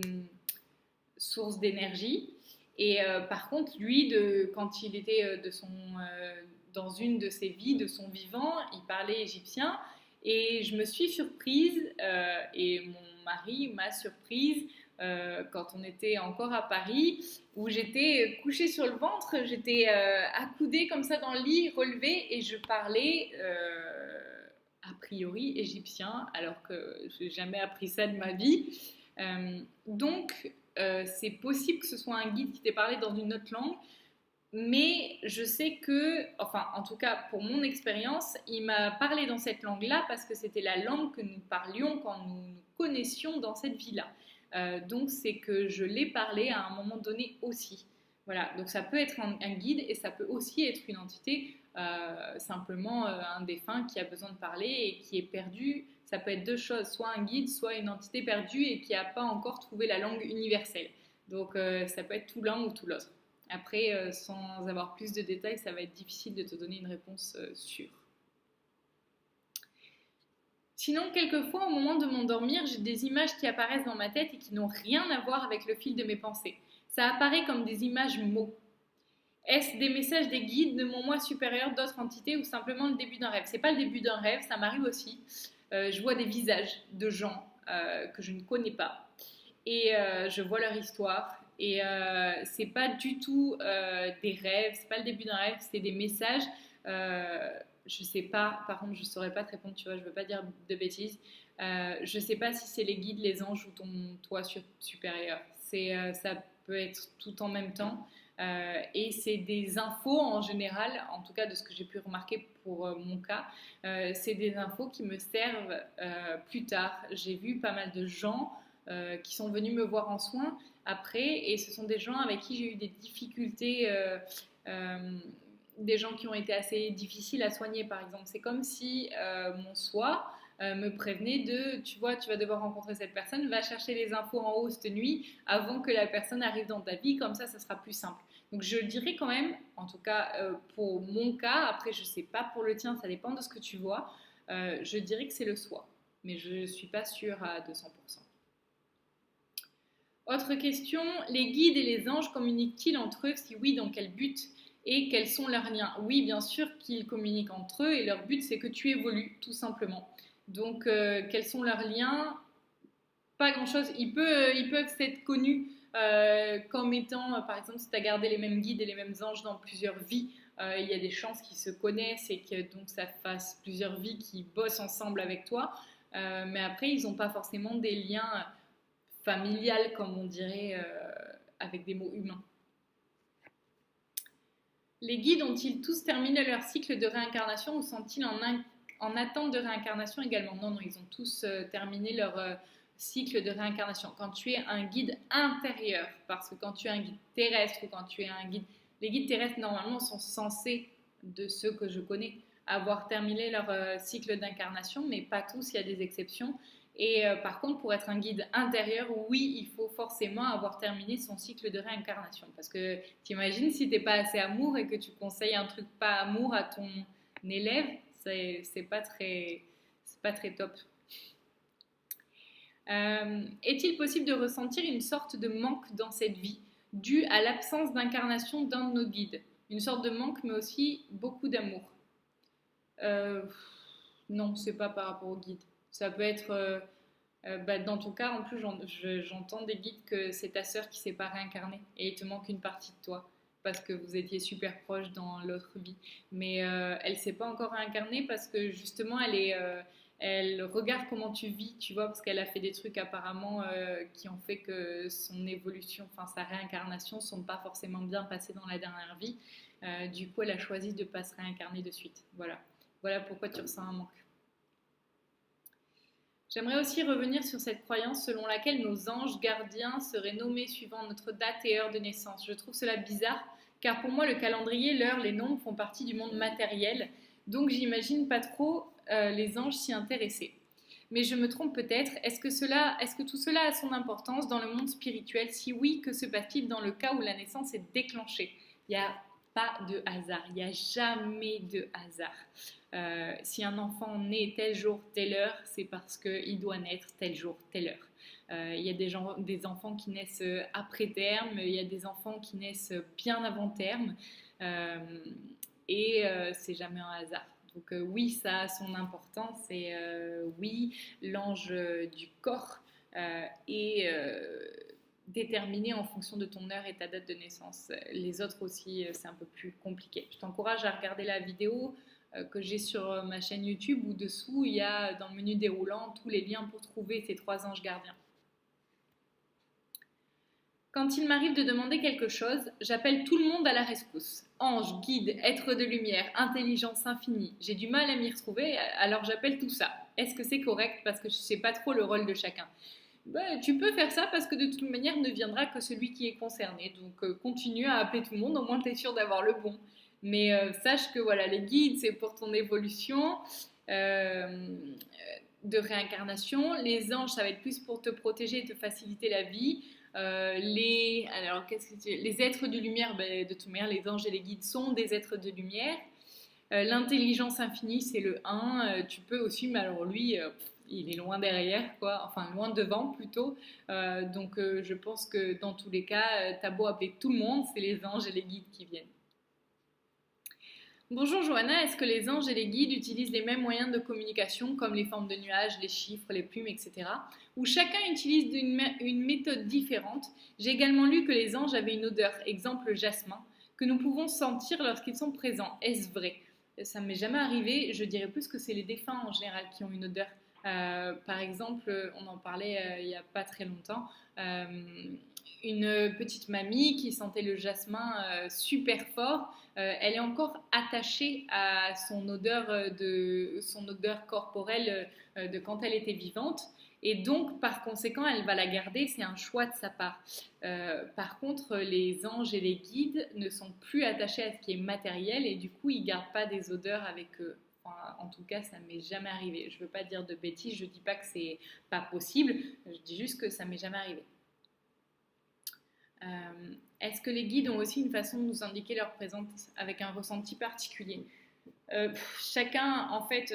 sources d'énergie. Et par contre, lui, quand il était dans une de ses vies, de son vivant, il parlait égyptien. Et je me suis surprise, et mon mari m'a surprise quand on était encore à Paris, où j'étais couchée sur le ventre, j'étais accoudée comme ça dans le lit, relevée, et je parlais a priori égyptien, alors que je n'ai jamais appris ça de ma vie. Donc, c'est possible que ce soit un guide qui t'ait parlé dans une autre langue, mais je sais que, enfin en tout cas pour mon expérience, il m'a parlé dans cette langue-là parce que c'était la langue que nous parlions quand nous nous connaissions dans cette vie-là. Donc c'est que je l'ai parlé à un moment donné aussi. Voilà, donc ça peut être un guide et ça peut aussi être une entité, simplement un défunt qui a besoin de parler et qui est perdu. Ça peut être deux choses, soit un guide, soit une entité perdue et qui n'a pas encore trouvé la langue universelle. Donc ça peut être tout l'un ou tout l'autre. Après, sans avoir plus de détails, ça va être difficile de te donner une réponse sûre. Sinon, quelquefois, au moment de m'endormir, j'ai des images qui apparaissent dans ma tête et qui n'ont rien à voir avec le fil de mes pensées. Ça apparaît comme des images mots. Est-ce des messages des guides de mon moi supérieur, d'autres entités ou simplement le début d'un rêve? C'est pas le début d'un rêve, ça m'arrive aussi. Je vois des visages de gens que je ne connais pas et je vois leur histoire. Et c'est pas du tout des rêves, c'est pas le début d'un rêve, c'est des messages. Je sais pas, par contre, je saurais pas te répondre, tu vois, je veux pas dire de bêtises. Je sais pas si c'est les guides, les anges ou ton toi supérieur. Ça peut être tout en même temps. Et c'est des infos en général, en tout cas de ce que j'ai pu remarquer pour mon cas, c'est des infos qui me servent plus tard. J'ai vu pas mal de gens qui sont venus me voir en soins après, et ce sont des gens avec qui j'ai eu des difficultés, des gens qui ont été assez difficiles à soigner par exemple. C'est comme si mon soi me prévenait de, tu vois, tu vas devoir rencontrer cette personne, va chercher les infos en haut cette nuit avant que la personne arrive dans ta vie, comme ça sera plus simple. Donc je dirais quand même, en tout cas pour mon cas, après je sais pas pour le tien, ça dépend de ce que tu vois, je dirais que c'est le soi, mais je ne suis pas sûre à 200%. Autre question, les guides et les anges communiquent-ils entre eux? Si oui, dans quel but? Et quels sont leurs liens? Oui, bien sûr qu'ils communiquent entre eux et leur but c'est que tu évolues, tout simplement. Donc, quels sont leurs liens? Pas grand-chose. Ils peuvent s'être connus comme étant, par exemple, si tu as gardé les mêmes guides et les mêmes anges dans plusieurs vies, il y a des chances qu'ils se connaissent et que donc ça fasse plusieurs vies qui bossent ensemble avec toi. Mais après, ils n'ont pas forcément des liens familiales, comme on dirait, avec des mots humains. Les guides ont-ils tous terminé leur cycle de réincarnation ou sont-ils en attente de réincarnation également? Non, non, ils ont tous terminé leur cycle de réincarnation. Quand tu es un guide intérieur, parce que quand tu es un guide terrestre ou quand tu es un guide... Les guides terrestres, normalement, sont censés, de ceux que je connais, avoir terminé leur cycle d'incarnation, mais pas tous, il y a des exceptions. Et par contre, pour être un guide intérieur, oui, il faut forcément avoir terminé son cycle de réincarnation. Parce que t'imagines si t'es pas assez amour et que tu conseilles un truc pas amour à ton élève, c'est pas très top. Est-il possible de ressentir une sorte de manque dans cette vie, dû à l'absence d'incarnation d'un de nos guides? Une sorte de manque, mais aussi beaucoup d'amour. Non, c'est pas par rapport au guide. Ça peut être... dans ton cas, en plus, j'entends des guides que c'est ta sœur qui s'est pas réincarnée et il te manque une partie de toi parce que vous étiez super proches dans l'autre vie. Mais elle s'est pas encore réincarnée parce que justement, elle regarde comment tu vis, tu vois, parce qu'elle a fait des trucs apparemment qui ont fait que son évolution, enfin sa réincarnation, sont pas forcément bien passées dans la dernière vie. Du coup, elle a choisi de pas se réincarner de suite. Voilà. Voilà pourquoi tu ressens un manque. J'aimerais aussi revenir sur cette croyance selon laquelle nos anges gardiens seraient nommés suivant notre date et heure de naissance. Je trouve cela bizarre, car pour moi, le calendrier, l'heure, les nombres font partie du monde matériel, donc j'imagine pas trop les anges s'y intéresser. Mais je me trompe peut-être, est-ce que tout cela a son importance dans le monde spirituel? Si oui, que se passe-t-il dans le cas où la naissance est déclenchée? Il n'y a pas de hasard, il n'y a jamais de hasard. Si un enfant naît tel jour, telle heure, c'est parce qu'il doit naître tel jour, telle heure. Il y a des enfants qui naissent après terme, il y a des enfants qui naissent bien avant terme, et c'est jamais un hasard. Donc oui, ça a son importance, et oui, l'ange du corps est déterminé en fonction de ton heure et ta date de naissance. Les autres aussi, c'est un peu plus compliqué. Je t'encourage à regarder la vidéo que j'ai sur ma chaîne YouTube, où dessous il y a dans le menu déroulant tous les liens pour trouver ces 3 anges gardiens. Quand il m'arrive de demander quelque chose, j'appelle tout le monde à la rescousse. Ange, guide, être de lumière, intelligence infinie. J'ai du mal à m'y retrouver, alors j'appelle tout ça. Est-ce que c'est correct? Parce que je ne sais pas trop le rôle de chacun. Tu peux faire ça parce que de toute manière ne viendra que celui qui est concerné. Donc continue à appeler tout le monde, au moins tu es sûr d'avoir le bon. Mais sache que voilà, les guides, c'est pour ton évolution de réincarnation. Les anges, ça va être plus pour te protéger et te faciliter la vie. Les êtres de lumière, de toute manière, les anges et les guides sont des êtres de lumière. L'intelligence infinie, c'est le 1. Tu peux aussi, mais alors lui, il est loin derrière, quoi. Enfin, loin devant plutôt. Donc, je pense que dans tous les cas, t'as beau appeler tout le monde, c'est les anges et les guides qui viennent. Bonjour Johanna, est-ce que les anges et les guides utilisent les mêmes moyens de communication comme les formes de nuages, les chiffres, les plumes, etc. Ou chacun utilise une méthode différente? J'ai également lu que les anges avaient une odeur, exemple jasmin, que nous pouvons sentir lorsqu'ils sont présents. Est-ce vrai? Ça ne m'est jamais arrivé, je dirais plus que c'est les défunts en général qui ont une odeur. Par exemple, on en parlait il n'y a pas très longtemps, une petite mamie qui sentait le jasmin super fort. Elle est encore attachée à son odeur corporelle de quand elle était vivante. Et donc, par conséquent, elle va la garder, c'est un choix de sa part. Par contre, les anges et les guides ne sont plus attachés à ce qui est matériel et du coup, ils ne gardent pas des odeurs avec eux. Enfin, en tout cas, ça m'est jamais arrivé. Je ne veux pas dire de bêtises, je ne dis pas que c'est pas possible, je dis juste que ça m'est jamais arrivé. Est-ce que les guides ont aussi une façon de nous indiquer leur présence avec un ressenti particulier? Chacun, en fait,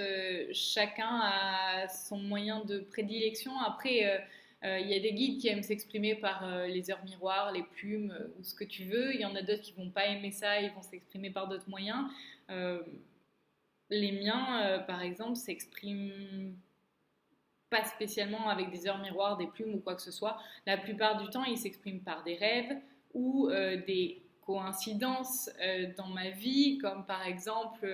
chacun a son moyen de prédilection. Après, il y a des guides qui aiment s'exprimer par les heures miroirs, les plumes ou ce que tu veux. Il y en a d'autres qui vont pas aimer ça, ils vont s'exprimer par d'autres moyens. Euh, les miens, par exemple, s'expriment pas spécialement avec des heures miroirs, des plumes ou quoi que ce soit. La plupart du temps, ils s'expriment par des rêves ou des coïncidences dans ma vie, comme par exemple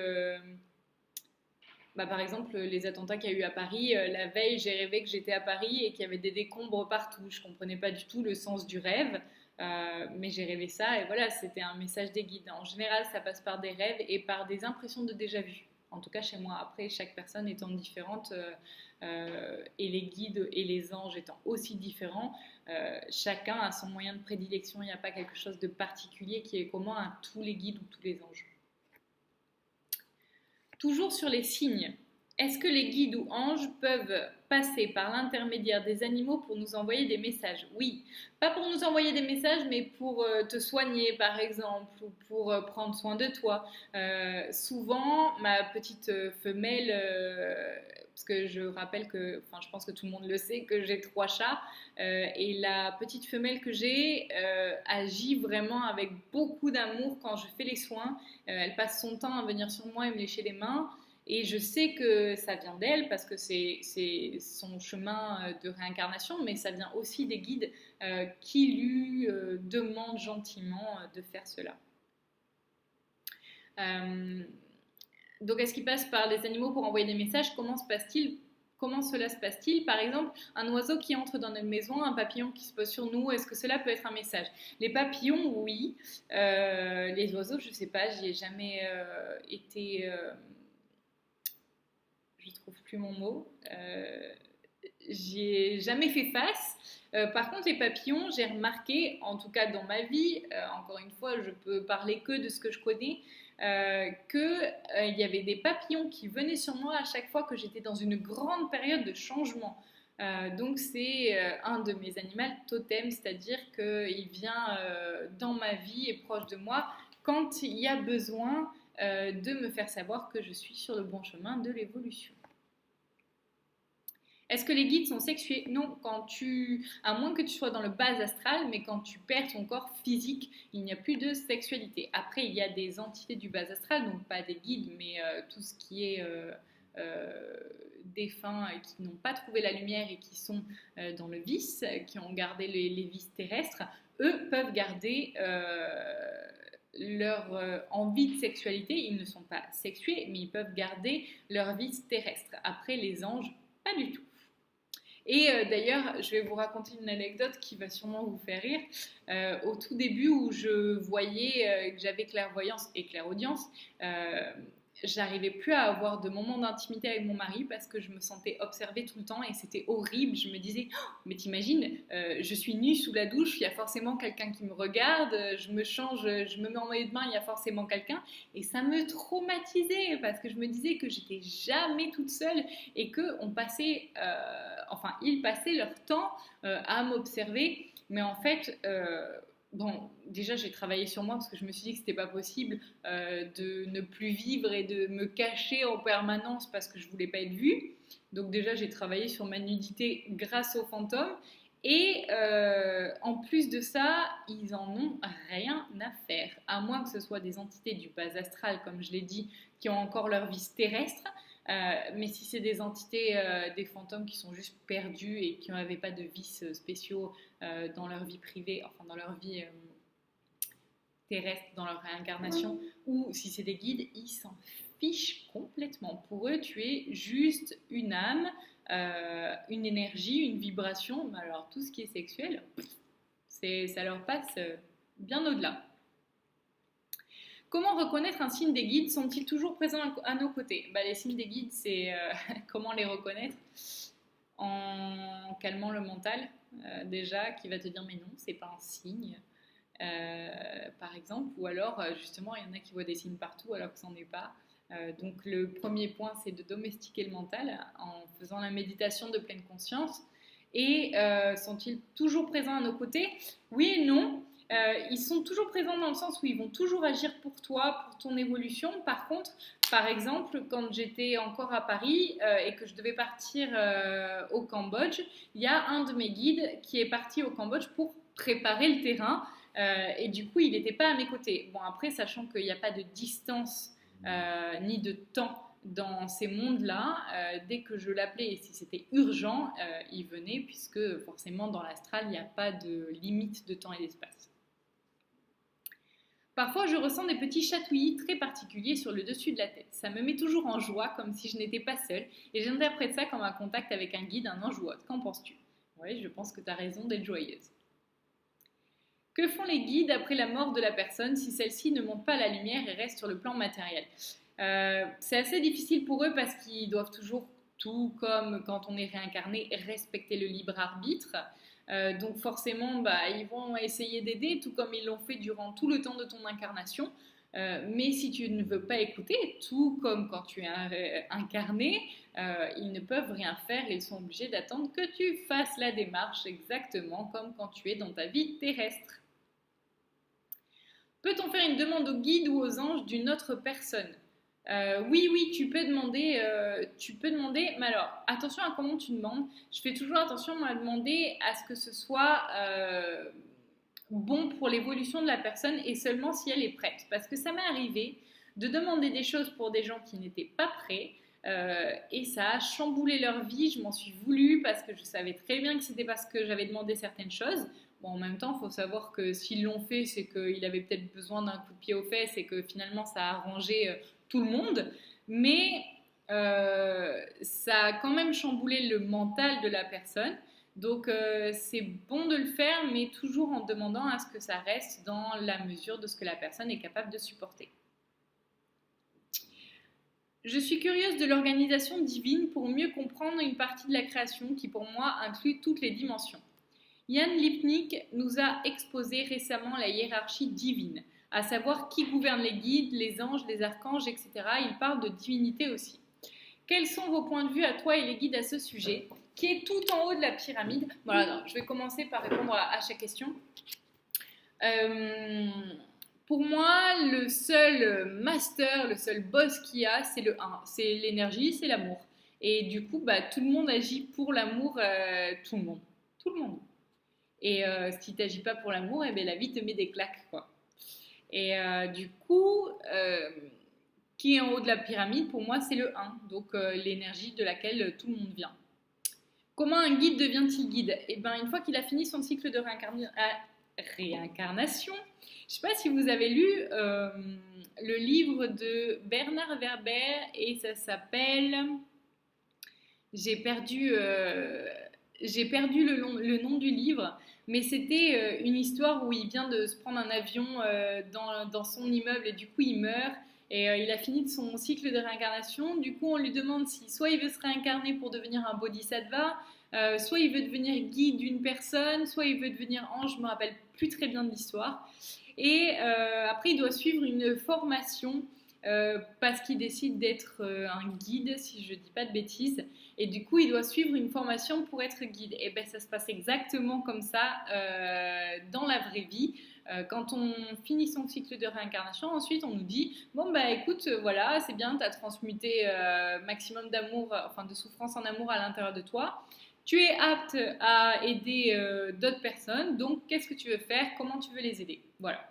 les attentats qu'il y a eu à Paris. La veille, j'ai rêvé que j'étais à Paris et qu'il y avait des décombres partout. Je ne comprenais pas du tout le sens du rêve, mais j'ai rêvé ça et voilà, c'était un message des guides. En général, ça passe par des rêves et par des impressions de déjà-vu. En tout cas, chez moi. Après, chaque personne étant différente et les guides et les anges étant aussi différents, chacun a son moyen de prédilection. Il n'y a pas quelque chose de particulier qui est commun à tous les guides ou tous les anges. Toujours sur les signes, est-ce que les guides ou anges peuvent passer par l'intermédiaire des animaux pour nous envoyer des messages? Oui, pas pour nous envoyer des messages, mais pour te soigner par exemple, ou pour prendre soin de toi. Souvent, ma petite femelle, parce que je rappelle que, enfin je pense que tout le monde le sait, que j'ai 3 chats, et la petite femelle que j'ai agit vraiment avec beaucoup d'amour quand je fais les soins. Elle passe son temps à venir sur moi et me lécher les mains. Et je sais que ça vient d'elle parce que c'est son chemin de réincarnation, mais ça vient aussi des guides qui lui demandent gentiment de faire cela. Donc est-ce qu'il passe par les animaux pour envoyer des messages? Comment cela se passe-t-il? Par exemple, un oiseau qui entre dans notre maison, un papillon qui se pose sur nous, est-ce que cela peut être un message? Les papillons, oui. Les oiseaux, je ne sais pas, j'y ai jamais été... je trouve plus mon mot. J'y ai jamais fait face. Par contre, les papillons, j'ai remarqué, en tout cas dans ma vie, encore une fois, je peux parler que de ce que je connais, qu'il y avait des papillons qui venaient sur moi à chaque fois que j'étais dans une grande période de changement. Donc c'est un de mes animaux totems, c'est-à-dire qu'il vient dans ma vie et proche de moi quand il y a besoin de me faire savoir que je suis sur le bon chemin de l'évolution. Est-ce que les guides sont sexués? Non, à moins que tu sois dans le bas astral, mais quand tu perds ton corps physique, il n'y a plus de sexualité. Après, il y a des entités du bas astral, donc pas des guides, mais tout ce qui est défunts qui n'ont pas trouvé la lumière et qui sont dans le vice, qui ont gardé les vices terrestres, eux peuvent garder leur envie de sexualité. Ils ne sont pas sexués, mais ils peuvent garder leur vice terrestre. Après, les anges, pas du tout. Et d'ailleurs, je vais vous raconter une anecdote qui va sûrement vous faire rire. Au tout début où je voyais que j'avais clairvoyance et clairaudience, j'arrivais plus à avoir de moments d'intimité avec mon mari parce que je me sentais observée tout le temps et c'était horrible. Je me disais, oh, mais t'imagines, je suis nue sous la douche, il y a forcément quelqu'un qui me regarde, je me change, je me mets en maillot de bain, il y a forcément quelqu'un. Et ça me traumatisait parce que je me disais que j'étais jamais toute seule et qu'ils passaient leur temps à m'observer. Mais en fait... Bon, déjà j'ai travaillé sur moi parce que je me suis dit que c'était pas possible de ne plus vivre et de me cacher en permanence parce que je voulais pas être vue. Donc déjà j'ai travaillé sur ma nudité grâce aux fantômes et en plus de ça, ils en ont rien à faire, à moins que ce soit des entités du bas astral, comme je l'ai dit, qui ont encore leur vie terrestre. Mais si c'est des entités, des fantômes qui sont juste perdus et qui n'avaient pas de vices spéciaux dans leur vie privée, enfin dans leur vie terrestre, dans leur réincarnation, ou si c'est des guides, ils s'en fichent complètement. Pour eux, tu es juste une âme, une énergie, une vibration. Mais alors tout ce qui est sexuel, Ça leur passe bien au-delà. Comment reconnaître un signe des guides? Sont-ils toujours présents à nos côtés? Les signes des guides, c'est comment les reconnaître? En calmant le mental, déjà, qui va te dire mais non, c'est pas un signe. Par exemple, ou alors justement il y en a qui voient des signes partout alors que c'en est pas. Donc le premier point, c'est de domestiquer le mental en faisant la méditation de pleine conscience. Et sont-ils toujours présents à nos côtés? Oui et non. Ils sont toujours présents dans le sens où ils vont toujours agir pour toi, pour ton évolution. Par contre, par exemple, quand j'étais encore à Paris et que je devais partir au Cambodge, il y a un de mes guides qui est parti au Cambodge pour préparer le terrain. Et du coup, il n'était pas à mes côtés. Bon, après, sachant qu'il n'y a pas de distance ni de temps dans ces mondes-là, dès que je l'appelais et si c'était urgent, il venait, puisque forcément, dans l'astral, il n'y a pas de limite de temps et d'espace. Parfois, je ressens des petits chatouillis très particuliers sur le dessus de la tête. Ça me met toujours en joie, comme si je n'étais pas seule, et j'interprète ça comme un contact avec un guide, un ange ou autre. Qu'en penses-tu? Oui, je pense que tu as raison d'être joyeuse. Que font les guides après la mort de la personne si celle-ci ne monte pas la lumière et reste sur le plan matériel? C'est assez difficile pour eux parce qu'ils doivent toujours, tout comme quand on est réincarné, respecter le libre arbitre. Donc forcément, ils vont essayer d'aider, tout comme ils l'ont fait durant tout le temps de ton incarnation. Mais si tu ne veux pas écouter, tout comme quand tu es incarné, ils ne peuvent rien faire, ils sont obligés d'attendre que tu fasses la démarche exactement comme quand tu es dans ta vie terrestre. Peut-on faire une demande au guide ou aux anges d'une autre personne? Oui, tu peux demander, mais alors attention à comment tu demandes. Je fais toujours attention à demander à ce que ce soit bon pour l'évolution de la personne et seulement si elle est prête. Parce que ça m'est arrivé de demander des choses pour des gens qui n'étaient pas prêts et ça a chamboulé leur vie. Je m'en suis voulu parce que je savais très bien que c'était parce que j'avais demandé certaines choses. Bon, en même temps, il faut savoir que s'ils l'ont fait, c'est qu'il avait peut-être besoin d'un coup de pied aux fesses et que finalement ça a arrangé tout le monde. Mais ça a quand même chamboulé le mental de la personne. Donc c'est bon de le faire, mais toujours en demandant à ce que ça reste dans la mesure de ce que la personne est capable de supporter. Je suis curieuse de l'organisation divine pour mieux comprendre une partie de la création qui pour moi inclut toutes les dimensions. Jan Lipnik nous a exposé récemment la hiérarchie divine, à savoir qui gouverne les guides, les anges, les archanges, etc. Il parle de divinité aussi. Quels sont vos points de vue à toi et les guides à ce sujet, qui est tout en haut de la pyramide? Voilà, je vais commencer par répondre à chaque question. Pour moi, le seul master, le seul boss qu'il y a, c'est le 1. C'est l'énergie, c'est l'amour. Et du coup, tout le monde agit pour l'amour, tout le monde. Tout le monde. Et si tu n'agis pas pour l'amour, eh bien, la vie te met des claques, quoi. Et du coup, qui est en haut de la pyramide, pour moi, c'est le 1, donc l'énergie de laquelle tout le monde vient. Comment un guide devient-il guide? Eh bien, une fois qu'il a fini son cycle de réincarnation, je ne sais pas si vous avez lu le livre de Bernard Werber et ça s'appelle... J'ai perdu le nom du livre, mais c'était une histoire où il vient de se prendre un avion dans son immeuble et du coup il meurt et il a fini de son cycle de réincarnation. Du coup on lui demande si soit il veut se réincarner pour devenir un bodhisattva, soit il veut devenir guide d'une personne, soit il veut devenir ange, je ne me rappelle plus très bien de l'histoire. Et après il doit suivre une formation parce qu'il décide d'être un guide, si je ne dis pas de bêtises. Et du coup, il doit suivre une formation pour être guide. Et bien, ça se passe exactement comme ça dans la vraie vie. Quand on finit son cycle de réincarnation, ensuite, on nous dit « Bon, écoute, voilà, c'est bien, tu as transmuté maximum d'amour, enfin de souffrance en amour à l'intérieur de toi. Tu es apte à aider d'autres personnes. Donc, qu'est-ce que tu veux faire? Comment tu veux les aider ?» Voilà.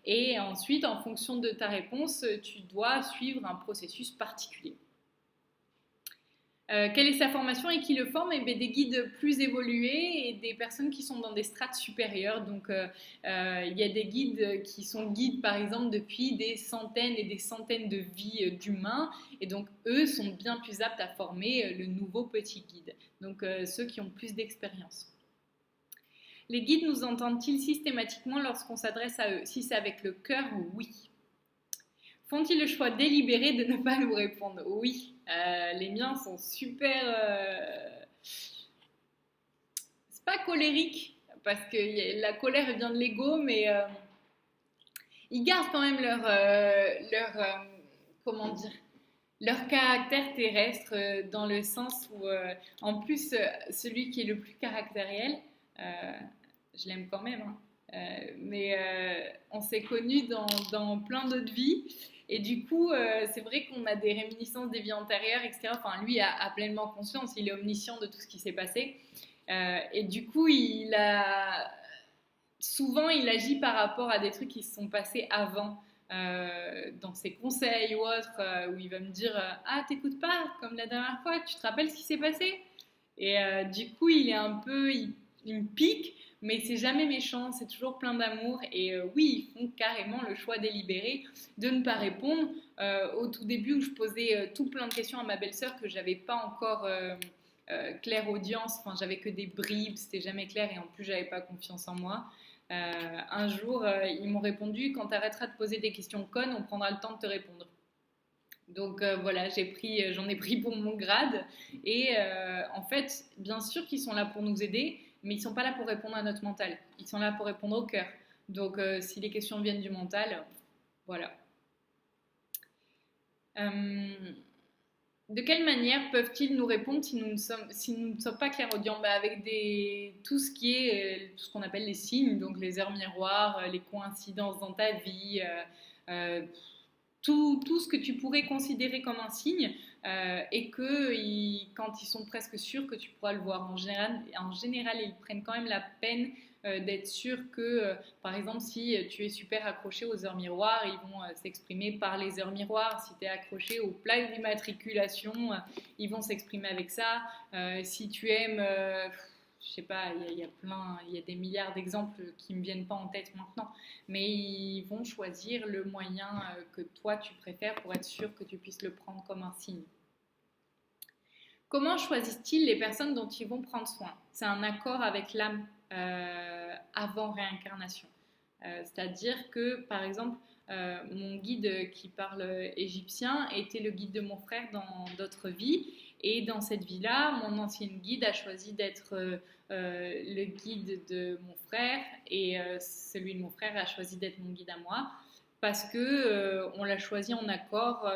Et ensuite, en fonction de ta réponse, tu dois suivre un processus particulier. Quelle est sa formation et qui le forme? Eh bien, des guides plus évolués et des personnes qui sont dans des strates supérieures. Donc, il y a des guides qui sont guides, par exemple, depuis des centaines et des centaines de vies d'humains. Et donc, eux sont bien plus aptes à former le nouveau petit guide. Donc, ceux qui ont plus d'expérience. Les guides nous entendent-ils systématiquement lorsqu'on s'adresse à eux? Si c'est avec le cœur, oui. Font-ils le choix délibéré de ne pas nous répondre? Oui. Les miens sont super... C'est pas colérique, parce que la colère vient de l'ego, mais ils gardent quand même comment dire, leur caractère terrestre, dans le sens où, en plus, celui qui est le plus caractériel, euh, je l'aime quand même, hein, mais on s'est connus dans plein d'autres vies. Et du coup, c'est vrai qu'on a des réminiscences des vies antérieures, etc. Enfin, lui a pleinement conscience, il est omniscient de tout ce qui s'est passé. Et du coup, souvent, il agit par rapport à des trucs qui se sont passés avant, dans ses conseils ou autres, où il va me dire ah, t'écoutes pas, comme la dernière fois, tu te rappelles ce qui s'est passé? Et du coup, il est un peu. Il me pique, mais c'est jamais méchant, c'est toujours plein d'amour. Et oui, ils font carrément le choix délibéré de ne pas répondre. Au tout début, où je posais tout plein de questions à ma belle-sœur que j'avais pas encore. Claire audience, enfin j'avais que des bribes, c'était jamais clair et en plus j'avais pas confiance en moi. Un jour, ils m'ont répondu quand tu arrêteras de poser des questions connes, on prendra le temps de te répondre. Donc voilà, j'en ai pris pour mon grade. Et en fait, bien sûr qu'ils sont là pour nous aider, mais ils sont pas là pour répondre à notre mental. Ils sont là pour répondre au cœur. Donc si les questions viennent du mental, voilà. Euh, de quelle manière peuvent-ils nous répondre si nous ne sommes pas clairaudients? Avec tout ce qui est tout ce qu'on appelle les signes, donc les heures miroirs, les coïncidences dans ta vie, tout ce que tu pourrais considérer comme un signe, et que quand ils sont presque sûrs que tu pourras le voir. En général, ils prennent quand même la peine d'être sûrs que, par exemple, si tu es super accroché aux heures miroirs, ils vont s'exprimer par les heures miroirs. Si tu es accroché aux plaques d'immatriculation, ils vont s'exprimer avec ça. Si tu aimes... je sais pas, il y a des milliards d'exemples qui me viennent pas en tête maintenant, mais ils vont choisir le moyen que toi tu préfères pour être sûr que tu puisses le prendre comme un signe. Comment choisissent-ils les personnes dont ils vont prendre soin? C'est un accord avec l'âme avant réincarnation. C'est-à-dire que, par exemple, mon guide qui parle égyptien était le guide de mon frère dans d'autres vies. Et dans cette vie-là, mon ancienne guide a choisi d'être le guide de mon frère et celui de mon frère a choisi d'être mon guide à moi parce que on l'a choisi en accord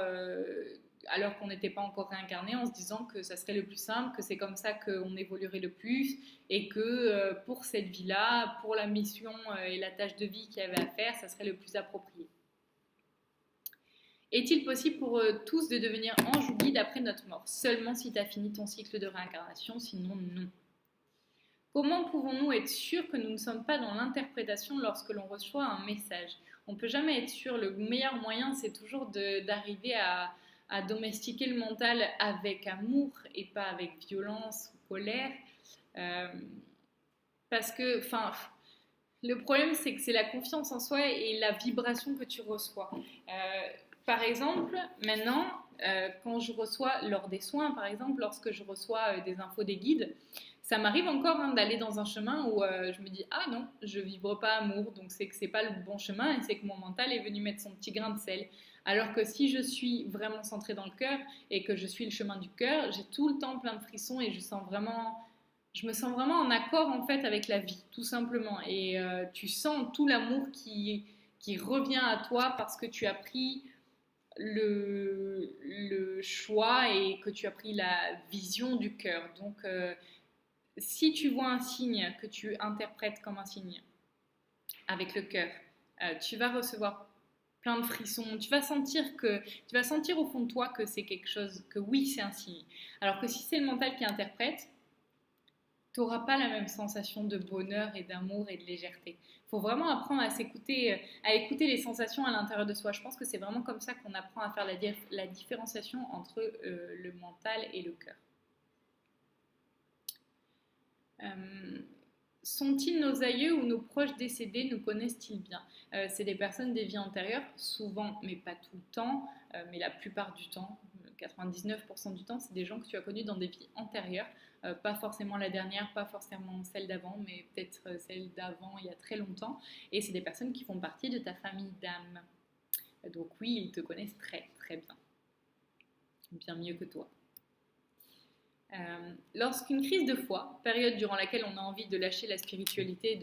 alors qu'on n'était pas encore réincarné, en se disant que ça serait le plus simple, que c'est comme ça qu'on évoluerait le plus et que pour cette vie-là, pour la mission et la tâche de vie qu'il y avait à faire, ça serait le plus approprié. Est-il possible pour tous de devenir ange ou guide après notre mort? Seulement si tu as fini ton cycle de réincarnation, sinon non. Comment pouvons-nous être sûrs que nous ne sommes pas dans l'interprétation lorsque l'on reçoit un message? On ne peut jamais être sûr. Le meilleur moyen, c'est toujours d'arriver à domestiquer le mental avec amour et pas avec violence ou colère. Parce que, enfin, le problème, c'est que c'est la confiance en soi et la vibration que tu reçois. Par exemple, maintenant, quand je reçois, lors des soins, par exemple, lorsque je reçois des infos des guides, ça m'arrive encore d'aller dans un chemin où je me dis ah non, je vibre pas amour, donc c'est que c'est pas le bon chemin et c'est que mon mental est venu mettre son petit grain de sel. Alors que si je suis vraiment centrée dans le cœur et que je suis le chemin du cœur, j'ai tout le temps plein de frissons et je me sens vraiment en accord en fait avec la vie, tout simplement. Et tu sens tout l'amour qui revient à toi parce que tu as pris le choix et que tu as pris la vision du cœur. Donc, si tu vois un signe que tu interprètes comme un signe avec le cœur, tu vas recevoir plein de frissons. Tu vas sentir au fond de toi que c'est quelque chose, que oui, c'est un signe. Alors que si c'est le mental qui interprète, tu n'auras pas la même sensation de bonheur et d'amour et de légèreté. Il faut vraiment apprendre à écouter les sensations à l'intérieur de soi. Je pense que c'est vraiment comme ça qu'on apprend à faire la différenciation entre le mental et le cœur. Sont-ils nos aïeux ou nos proches décédés? Nous connaissent-ils bien? C'est des personnes des vies antérieures, souvent, mais pas tout le temps, mais la plupart du temps, 99% du temps, c'est des gens que tu as connus dans des vies antérieures, pas forcément la dernière, pas forcément celle d'avant, mais peut-être celle d'avant il y a très longtemps, et c'est des personnes qui font partie de ta famille d'âme. Donc oui, ils te connaissent très très bien, bien mieux que toi. Lorsqu'une crise de foi, période durant laquelle on a envie de lâcher la spiritualité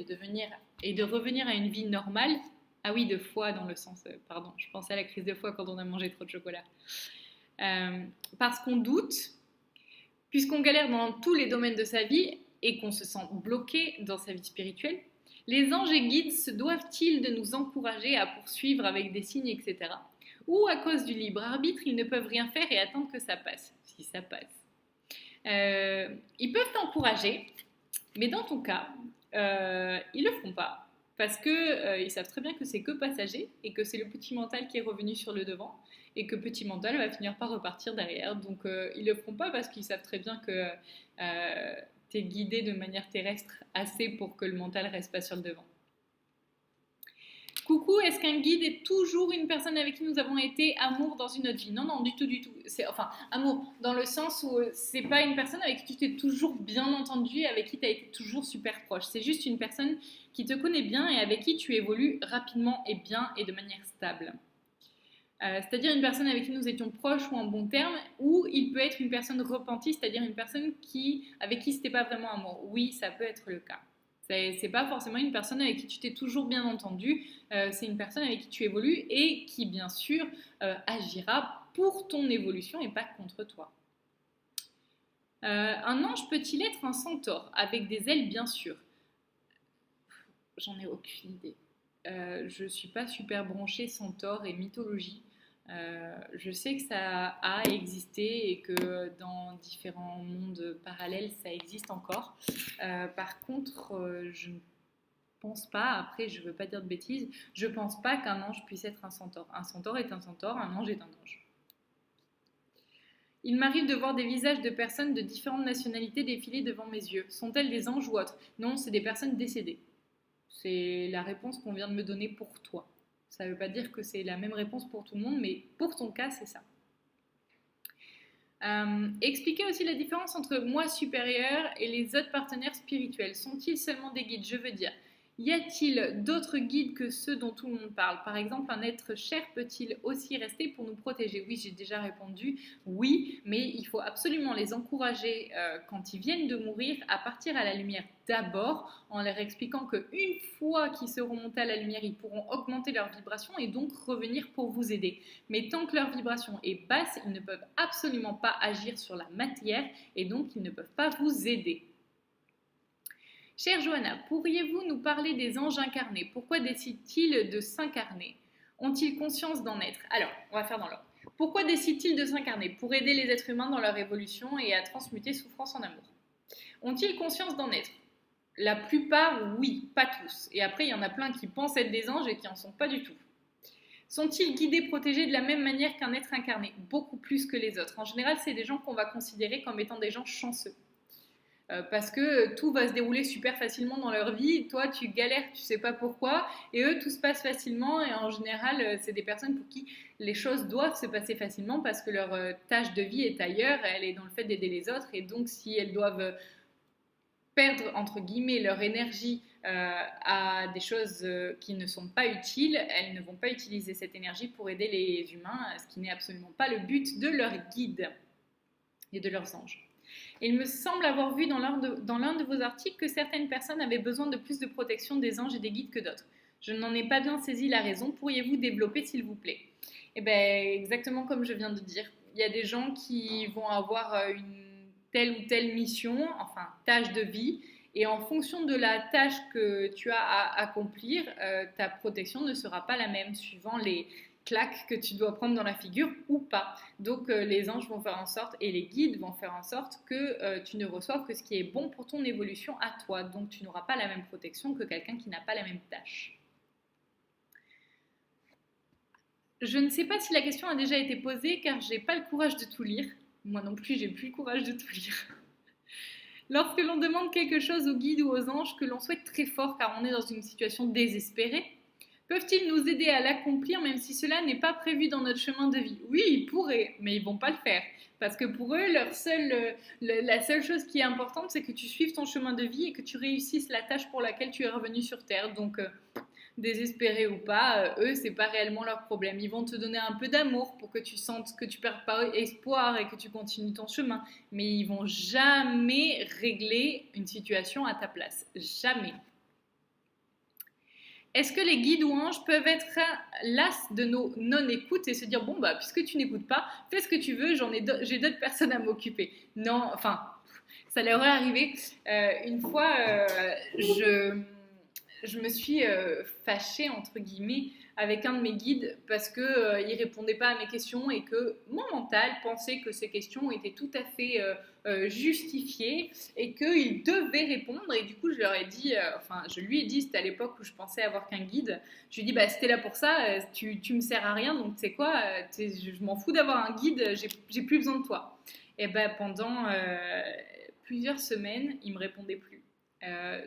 et de revenir à une vie normale, ah oui, de foi dans le sens, pardon, je pensais à la crise de foi quand on a mangé trop de chocolat, parce qu'on doute, puisqu'on galère dans tous les domaines de sa vie et qu'on se sent bloqué dans sa vie spirituelle, les anges et guides se doivent-ils de nous encourager à poursuivre avec des signes, etc. Ou à cause du libre arbitre, ils ne peuvent rien faire et attendre que ça passe, si ça passe. Ils peuvent t'encourager, mais dans ton cas, ils le feront pas parce que ils savent très bien que c'est que passager et que c'est le petit mental qui est revenu sur le devant et que petit mental va finir par repartir derrière. Donc ils le feront pas parce qu'ils savent très bien que tu es guidé de manière terrestre assez pour que le mental reste pas sur le devant. Coucou, est-ce qu'un guide est toujours une personne avec qui nous avons été amour dans une autre vie? Non, non, du tout, du tout. Enfin, amour, dans le sens où c'est pas une personne avec qui tu t'es toujours bien entendu et avec qui tu as été toujours super proche. C'est juste une personne qui te connaît bien et avec qui tu évolues rapidement et bien et de manière stable. C'est-à-dire une personne avec qui nous étions proches ou en bon terme, ou il peut être une personne repentie, c'est-à-dire une personne avec qui c'était pas vraiment amour. Oui, ça peut être le cas. C'est pas forcément une personne avec qui tu t'es toujours bien entendu, c'est une personne avec qui tu évolues et qui, bien sûr, agira pour ton évolution et pas contre toi. Un ange peut-il être un centaure avec des ailes, bien sûr? J'en ai aucune idée. Je suis pas super branchée centaure et mythologie. Je sais que ça a existé et que dans différents mondes parallèles, ça existe encore. Par contre, je ne pense pas, après je ne veux pas dire de bêtises, je ne pense pas qu'un ange puisse être un centaure. Un centaure est un centaure, un ange est un ange. Il m'arrive de voir des visages de personnes de différentes nationalités défiler devant mes yeux. Sont-elles des anges ou autres? Non, c'est des personnes décédées. C'est la réponse qu'on vient de me donner pour toi. Ça ne veut pas dire que c'est la même réponse pour tout le monde, mais pour ton cas, c'est ça. Expliquez aussi la différence entre moi supérieur et les autres partenaires spirituels. Sont-ils seulement des guides? Je veux dire, y a-t-il d'autres guides que ceux dont tout le monde parle? Par exemple, un être cher peut-il aussi rester pour nous protéger? Oui, j'ai déjà répondu oui, mais il faut absolument les encourager quand ils viennent de mourir à partir à la lumière d'abord, en leur expliquant qu'une fois qu'ils seront montés à la lumière, ils pourront augmenter leur vibration et donc revenir pour vous aider. Mais tant que leur vibration est basse, ils ne peuvent absolument pas agir sur la matière et donc ils ne peuvent pas vous aider. Chère Johanna, pourriez-vous nous parler des anges incarnés? Pourquoi décident-ils de s'incarner? Ont-ils conscience d'en être? Alors, on va faire dans l'ordre. Pourquoi décident-ils de s'incarner? Pour aider les êtres humains dans leur évolution et à transmuter souffrance en amour. Ont-ils conscience d'en être? La plupart, oui, pas tous. Et après, il y en a plein qui pensent être des anges et qui n'en sont pas du tout. Sont-ils guidés, protégés de la même manière qu'un être incarné? Beaucoup plus que les autres. En général, c'est des gens qu'on va considérer comme étant des gens chanceux. Parce que tout va se dérouler super facilement dans leur vie, toi tu galères, tu sais pas pourquoi, et eux tout se passe facilement, et en général c'est des personnes pour qui les choses doivent se passer facilement parce que leur tâche de vie est ailleurs, elle est dans le fait d'aider les autres, et donc si elles doivent perdre entre guillemets leur énergie à des choses qui ne sont pas utiles, elles ne vont pas utiliser cette énergie pour aider les humains, ce qui n'est absolument pas le but de leur guide et de leurs anges. Il me semble avoir vu dans l'un de vos articles que certaines personnes avaient besoin de plus de protection des anges et des guides que d'autres. Je n'en ai pas bien saisi la raison. Pourriez-vous développer, s'il vous plaît? Eh bien, exactement comme je viens de dire. Il y a des gens qui vont avoir une telle ou telle mission, enfin, tâche de vie, et en fonction de la tâche que tu as à accomplir, ta protection ne sera pas la même, suivant les claques que tu dois prendre dans la figure ou pas. Donc les anges vont faire en sorte et les guides vont faire en sorte que tu ne reçoives que ce qui est bon pour ton évolution à toi. Donc tu n'auras pas la même protection que quelqu'un qui n'a pas la même tâche. Je ne sais pas si la question a déjà été posée car j'ai pas le courage de tout lire. Moi non plus, j'ai plus le courage de tout lire. Lorsque l'on demande quelque chose aux guides ou aux anges que l'on souhaite très fort car on est dans une situation désespérée, Peuvent-ils nous aider à l'accomplir même si cela n'est pas prévu dans notre chemin de vie? Oui, ils pourraient, mais ils ne vont pas le faire. Parce que pour eux, la seule chose qui est importante, c'est que tu suives ton chemin de vie et que tu réussisses la tâche pour laquelle tu es revenu sur Terre. Donc, désespérés ou pas, eux, c'est pas réellement leur problème. Ils vont te donner un peu d'amour pour que tu sentes que tu perds pas espoir et que tu continues ton chemin. Mais ils vont jamais régler une situation à ta place. Jamais. Est-ce que les guides ou anges peuvent être las de nos non-écoutes et se dire bon bah puisque tu n'écoutes pas, fais ce que tu veux, j'ai d'autres personnes à m'occuper. Non, enfin, ça leur est arrivé. Une fois, je me suis fâchée entre guillemets avec un de mes guides parce que il répondait pas à mes questions et que mon mental pensait que ces questions étaient tout à fait justifiées et qu'il devait répondre. Et du coup, je leur ai dit, je lui ai dit, c'était à l'époque où je pensais avoir qu'un guide. Je lui ai dit, bah, c'était là pour ça, tu me sers à rien, donc tu sais quoi, je m'en fous d'avoir un guide, j'ai plus besoin de toi. Et ben pendant plusieurs semaines, il me répondait plus.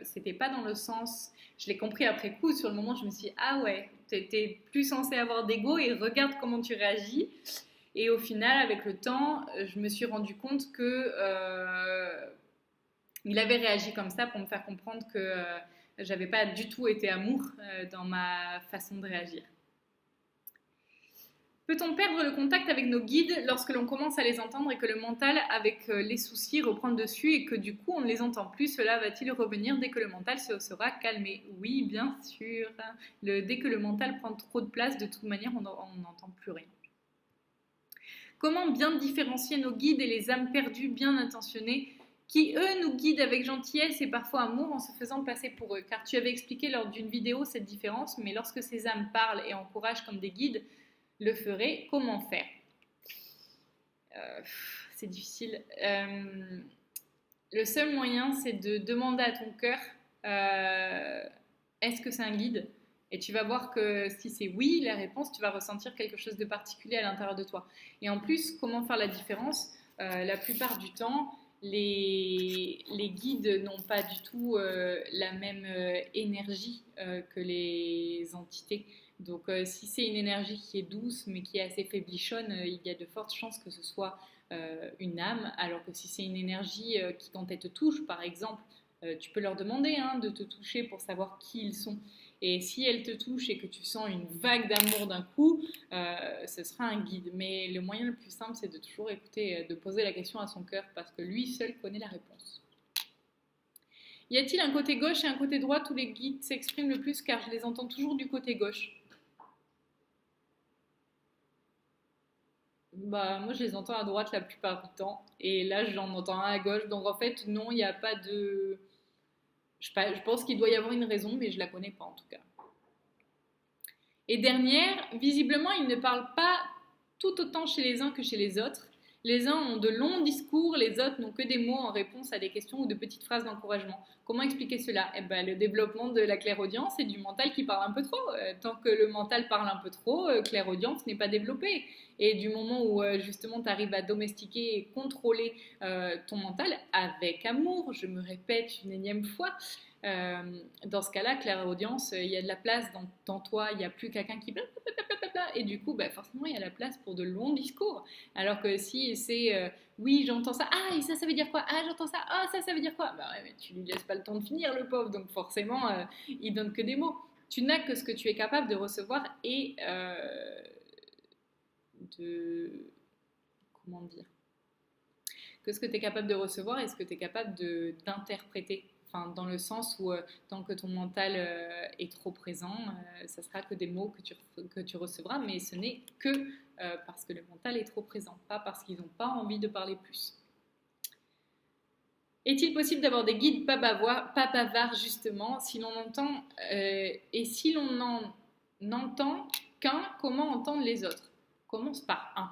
C'était pas dans le sens, je l'ai compris après coup, sur le moment je me suis dit ah ouais, t'es plus censé avoir d'ego et regarde comment tu réagis. Et au final avec le temps je me suis rendu compte que il avait réagi comme ça pour me faire comprendre que j'avais pas du tout été amour dans ma façon de réagir. Peut-on perdre le contact avec nos guides lorsque l'on commence à les entendre et que le mental, avec les soucis, reprend le dessus et que du coup on ne les entend plus? Cela va-t-il revenir dès que le mental se sera calmé? Oui, bien sûr. Dès que le mental prend trop de place, de toute manière, on n'entend plus rien. Comment bien différencier nos guides et les âmes perdues bien intentionnées qui, eux, nous guident avec gentillesse et parfois amour en se faisant passer pour eux? Car tu avais expliqué lors d'une vidéo cette différence, mais lorsque ces âmes parlent et encouragent comme des guides, le ferait, comment faire? C'est difficile. Le seul moyen, c'est de demander à ton cœur est-ce que c'est un guide? Et tu vas voir que si c'est oui, la réponse, tu vas ressentir quelque chose de particulier à l'intérieur de toi. Et en plus, comment faire la différence? La plupart du temps, les guides n'ont pas du tout la même énergie que les entités. Donc si c'est une énergie qui est douce mais qui est assez faiblichonne, il y a de fortes chances que ce soit une âme, alors que si c'est une énergie qui quand elle te touche par exemple, tu peux leur demander de te toucher pour savoir qui ils sont. Et si elle te touche et que tu sens une vague d'amour d'un coup, ce sera un guide. Mais le moyen le plus simple, c'est de toujours écouter, de poser la question à son cœur parce que lui seul connaît la réponse. Y a-t-il un côté gauche et un côté droit où les guides s'expriment le plus car je les entends toujours du côté gauche? Bah, moi, je les entends à droite la plupart du temps. Et là, j'en entends un à gauche. Donc, en fait, non, il n'y a pas de... Je pense qu'il doit y avoir une raison, mais je ne la connais pas en tout cas. Et dernière, visiblement, ils ne parlent pas tout autant chez les uns que chez les autres. Les uns ont de longs discours, les autres n'ont que des mots en réponse à des questions ou de petites phrases d'encouragement. Comment expliquer cela? Le développement de la clairaudience et du mental qui parle un peu trop. Tant que le mental parle un peu trop, clairaudience n'est pas développée. Et du moment où justement tu arrives à domestiquer et contrôler ton mental avec amour, je me répète une énième fois, dans ce cas-là, clairaudience, il y a de la place dans toi, il n'y a plus quelqu'un qui blablabla, et du coup, forcément, il y a la place pour de longs discours. Alors que si c'est oui, j'entends ça, ah, et ça veut dire quoi? Ah, j'entends ça, ah, ça veut dire quoi? Ouais, mais tu lui laisses pas le temps de finir, le pauvre, donc forcément, il donne que des mots. Tu n'as que ce que tu es capable de recevoir et de. Comment dire? Que ce que tu es capable de recevoir et ce que tu es capable d'interpréter. Enfin, dans le sens où tant que ton mental est trop présent, ça sera que des mots que tu recevras, mais ce n'est que parce que le mental est trop présent, pas parce qu'ils n'ont pas envie de parler plus. Est-il possible d'avoir des guides pas bavards justement, si l'on entend et si l'on n'en entend qu'un, comment entendre les autres? Commence par un.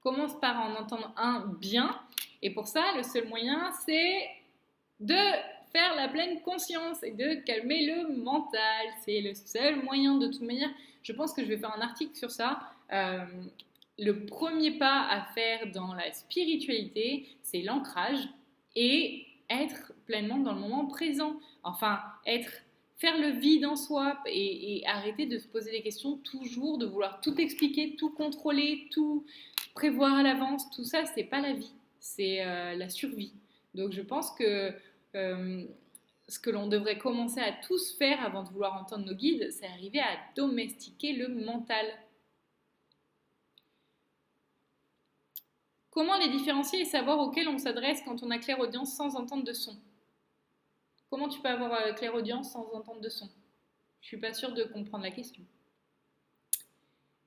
Commence par en entendre un bien, et pour ça, le seul moyen, c'est de faire la pleine conscience et de calmer le mental. C'est le seul moyen. De toute manière, je pense que je vais faire un article sur ça. Le premier pas à faire dans la spiritualité, c'est l'ancrage et être pleinement dans le moment présent. Enfin, être faire le vide en soi et arrêter de se poser des questions toujours, de vouloir tout expliquer, tout contrôler, tout prévoir à l'avance. Tout ça, c'est pas la vie, c'est la survie. Donc je pense que ce que l'on devrait commencer à tous faire avant de vouloir entendre nos guides, c'est arriver à domestiquer le mental. Comment les différencier et savoir auxquels on s'adresse quand on a clairaudience sans entendre de son? Comment tu peux avoir clairaudience sans entendre de son? Je suis pas sûre de comprendre la question.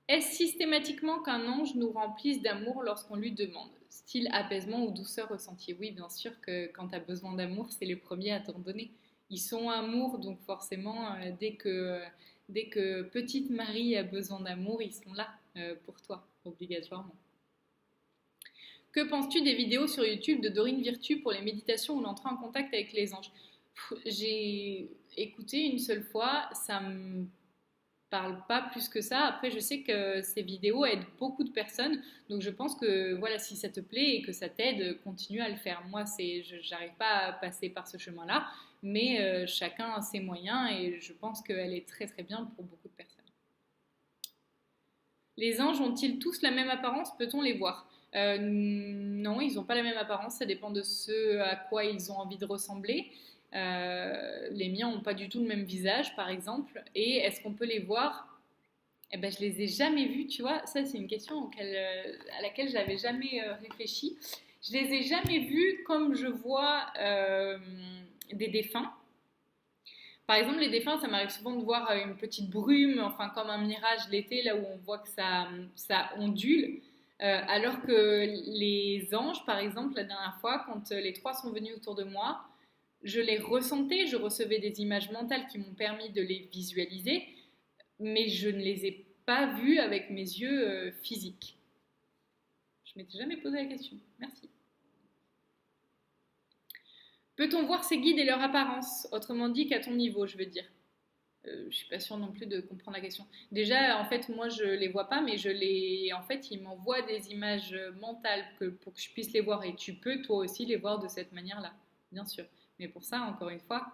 Est-ce systématiquement qu'un ange nous remplisse d'amour lorsqu'on lui demande? Style apaisement ou douceur ressentie? Oui, bien sûr que quand tu as besoin d'amour, c'est les premiers à t'en donner. Ils sont amour, donc forcément, dès que petite Marie a besoin d'amour, ils sont là pour toi, obligatoirement. Que penses-tu des vidéos sur YouTube de Dorine Virtue pour les méditations ou l'entrée en contact avec les anges? J'ai écouté une seule fois, ça me parle pas plus que ça. Après, je sais que ces vidéos aident beaucoup de personnes, donc je pense que voilà, si ça te plaît et que ça t'aide, continue à le faire. Moi, j'arrive pas à passer par ce chemin-là, mais chacun a ses moyens et je pense qu'elle est très très bien pour beaucoup de personnes. Les anges ont-ils tous la même apparence? Peut-on les voir? Non, ils n'ont pas la même apparence, ça dépend de ce à quoi ils ont envie de ressembler. Les miens n'ont pas du tout le même visage, par exemple. Et est-ce qu'on peut les voir? Eh ben, je les ai jamais vus, tu vois. Ça, c'est une question à laquelle je n'avais jamais réfléchi. Je les ai jamais vus comme je vois des défunts. Par exemple, les défunts, ça m'arrive souvent de voir une petite brume, enfin comme un mirage l'été, là où on voit que ça ondule. Alors que les anges, par exemple, la dernière fois, quand les trois sont venus autour de moi, je les ressentais, je recevais des images mentales qui m'ont permis de les visualiser, mais je ne les ai pas vus avec mes yeux physiques. Je ne m'étais jamais posé la question. Merci. Peut-on voir ces guides et leur apparence? Autrement dit, qu'à ton niveau, je veux dire. Je suis pas sûre non plus de comprendre la question. Déjà, en fait, moi, je les vois pas, mais en fait, ils m'envoient des images mentales pour que je puisse les voir. Et tu peux, toi aussi, les voir de cette manière-là, bien sûr. Mais pour ça, encore une fois,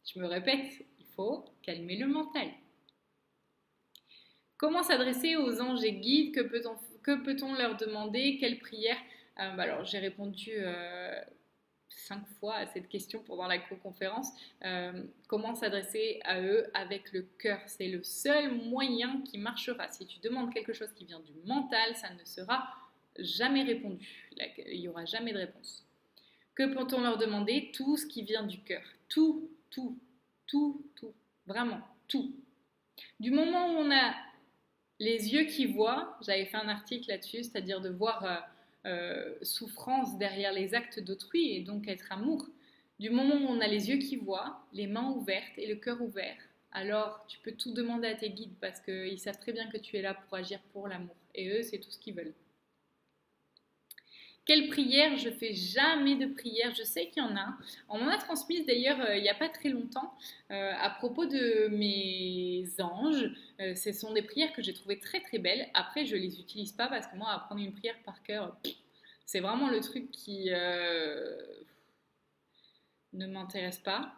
je me répète, il faut calmer le mental. Comment s'adresser aux anges et guides? Que peut-on leur demander? Quelle prière? Alors, j'ai répondu 5 fois à cette question pendant la co-conférence. Comment s'adresser à eux avec le cœur? C'est le seul moyen qui marchera. Si tu demandes quelque chose qui vient du mental, ça ne sera jamais répondu. Il n'y aura jamais de réponse. Que peut-on leur demander? Tout ce qui vient du cœur. Tout, tout, tout, tout. Vraiment, tout. Du moment où on a les yeux qui voient, j'avais fait un article là-dessus, c'est-à-dire de voir souffrance derrière les actes d'autrui et donc être amour. Du moment où on a les yeux qui voient, les mains ouvertes et le cœur ouvert, alors tu peux tout demander à tes guides parce qu'ils savent très bien que tu es là pour agir pour l'amour. Et eux, c'est tout ce qu'ils veulent. Quelle prière? Je fais jamais de prière. Je sais qu'il y en a. On m'en a transmise d'ailleurs il n'y a pas très longtemps à propos de mes anges. Ce sont des prières que j'ai trouvées très très belles. Après, je les utilise pas parce que moi, apprendre une prière par cœur, c'est vraiment le truc qui ne m'intéresse pas.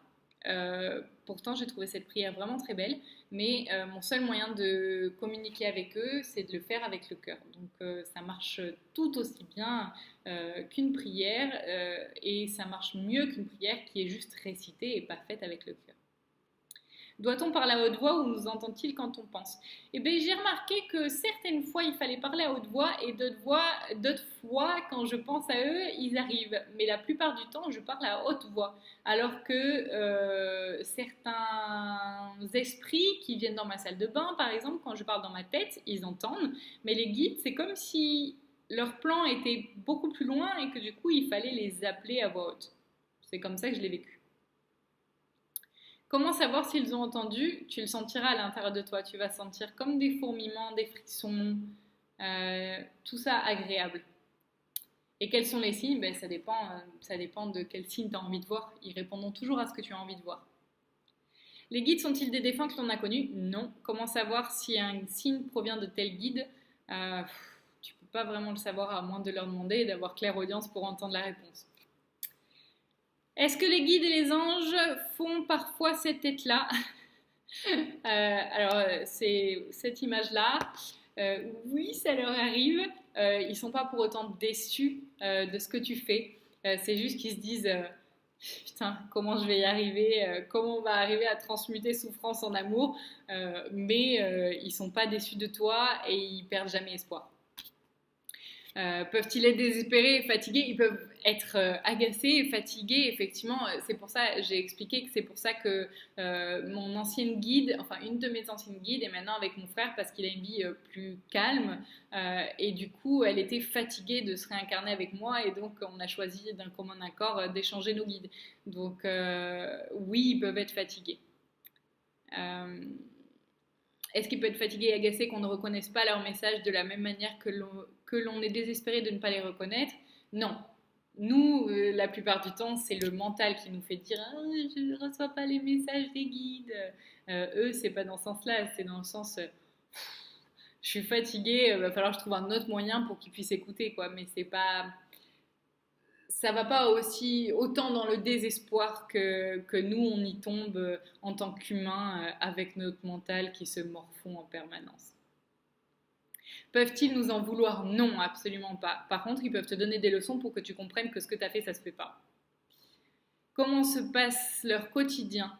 Pourtant, j'ai trouvé cette prière vraiment très belle, mais mon seul moyen de communiquer avec eux, c'est de le faire avec le cœur. Donc, ça marche tout aussi bien qu'une prière, et ça marche mieux qu'une prière qui est juste récitée et pas faite avec le cœur. Doit-on parler à haute voix ou nous entend-il quand on pense? Eh bien, j'ai remarqué que certaines fois, il fallait parler à haute voix et d'autres fois, quand je pense à eux, ils arrivent. Mais la plupart du temps, je parle à haute voix. Alors que certains esprits qui viennent dans ma salle de bain, par exemple, quand je parle dans ma tête, ils entendent. Mais les guides, c'est comme si leur plan était beaucoup plus loin et que du coup, il fallait les appeler à voix haute. C'est comme ça que je l'ai vécu. Comment savoir s'ils ont entendu? Tu le sentiras à l'intérieur de toi. Tu vas sentir comme des fourmillements, des frissons, tout ça agréable. Et quels sont les signes? Ça dépend de quel signe tu as envie de voir. Ils répondront toujours à ce que tu as envie de voir. Les guides sont-ils des défunts que l'on a connus? Non. Comment savoir si un signe provient de tel guide? Tu ne peux pas vraiment le savoir à moins de leur demander et d'avoir clairaudience pour entendre la réponse. Est-ce que les guides et les anges font parfois cette tête-là? C'est cette image-là. Oui, ça leur arrive. Ils sont pas pour autant déçus de ce que tu fais. C'est juste qu'ils se disent putain, comment je vais y arriver, comment on va arriver à transmuter souffrance en amour, mais ils sont pas déçus de toi et ils perdent jamais espoir. Peuvent-ils être désespérés et fatigués? Ils peuvent être agacés et fatigués, effectivement. C'est pour ça, j'ai expliqué que c'est pour ça que mon ancienne guide, enfin une de mes anciennes guides, est maintenant avec mon frère parce qu'il a une vie plus calme. Et du coup, elle était fatiguée de se réincarner avec moi et donc on a choisi d'un commun accord d'échanger nos guides. Donc oui, ils peuvent être fatigués. Euh, Est-ce qu'ils peuvent être fatigués et agacés qu'on ne reconnaisse pas leurs messages de la même manière que l'on est désespéré de ne pas les reconnaître? Non. Nous, la plupart du temps, c'est le mental qui nous fait dire ah, je ne reçois pas les messages des guides. Eux, c'est pas dans ce sens-là, c'est dans le sens je suis fatiguée, va falloir que je trouve un autre moyen pour qu'ils puissent écouter, quoi. Mais c'est pas, ça va pas aussi autant dans le désespoir que nous on y tombe en tant qu'humains avec notre mental qui se morfond en permanence. Peuvent-ils nous en vouloir? Non, absolument pas. Par contre, ils peuvent te donner des leçons pour que tu comprennes que ce que tu as fait, ça se fait pas. Comment se passe leur quotidien?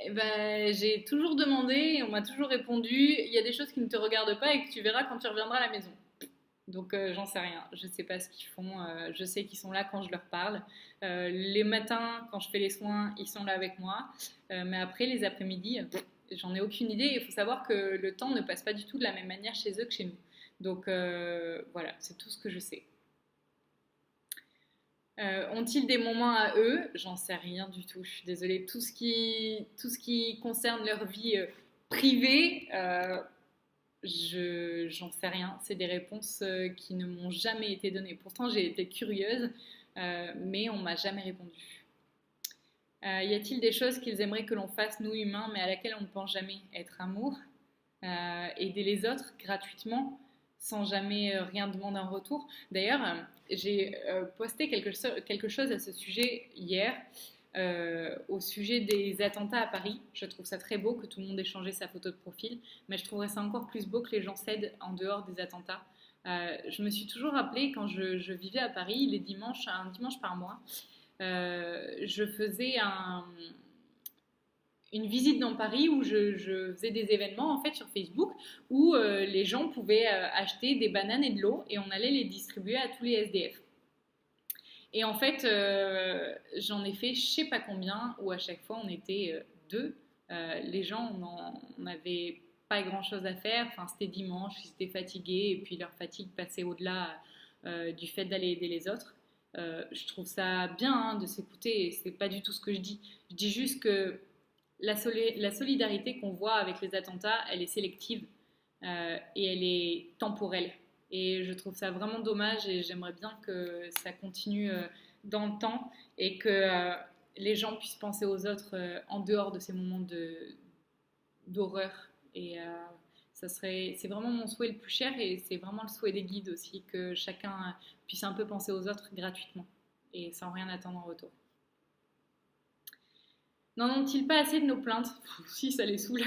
Eh ben, j'ai toujours demandé et on m'a toujours répondu il y a des choses qui ne te regardent pas et que tu verras quand tu reviendras à la maison. Donc j'en sais rien, je sais pas ce qu'ils font, je sais qu'ils sont là quand je leur parle. Les matins, quand je fais les soins, ils sont là avec moi. Mais après, les après-midi, j'en ai aucune idée. Il faut savoir que le temps ne passe pas du tout de la même manière chez eux que chez nous. Donc voilà, c'est tout ce que je sais. Ont-ils des moments à eux? J'en sais rien du tout, je suis désolée. Tout ce qui concerne leur vie privée, j'en sais rien. C'est des réponses qui ne m'ont jamais été données. Pourtant, j'ai été curieuse, mais on m'a jamais répondu. Y a-t-il des choses qu'ils aimeraient que l'on fasse, nous humains, mais à laquelle on ne pense jamais? Être amour, aider les autres gratuitement, sans jamais rien demander en retour. D'ailleurs, j'ai posté quelque chose à ce sujet hier. Au sujet des attentats à Paris, je trouve ça très beau que tout le monde ait changé sa photo de profil, mais je trouverais ça encore plus beau que les gens cèdent en dehors des attentats. Je me suis toujours rappelé quand je vivais à Paris, les dimanches, un dimanche par mois, je faisais une visite dans Paris où je faisais des événements en fait sur Facebook où les gens pouvaient acheter des bananes et de l'eau et on allait les distribuer à tous les SDF. Et en fait, j'en ai fait je sais pas combien, où à chaque fois on était deux. Les gens, on n'avait pas grand chose à faire. Enfin, c'était dimanche, ils étaient fatigués, et puis leur fatigue passait au-delà du fait d'aller aider les autres. Je trouve ça bien hein, de s'écouter, c'est pas du tout ce que je dis. Je dis juste que la solidarité qu'on voit avec les attentats, elle est sélective et elle est temporelle. Et je trouve ça vraiment dommage et j'aimerais bien que ça continue dans le temps et que les gens puissent penser aux autres en dehors de ces moments d'horreur. Et c'est vraiment mon souhait le plus cher et c'est vraiment le souhait des guides aussi, que chacun puisse un peu penser aux autres gratuitement et sans rien attendre en retour. N'en ont-ils pas assez de nos plaintes? Si, ça les saoule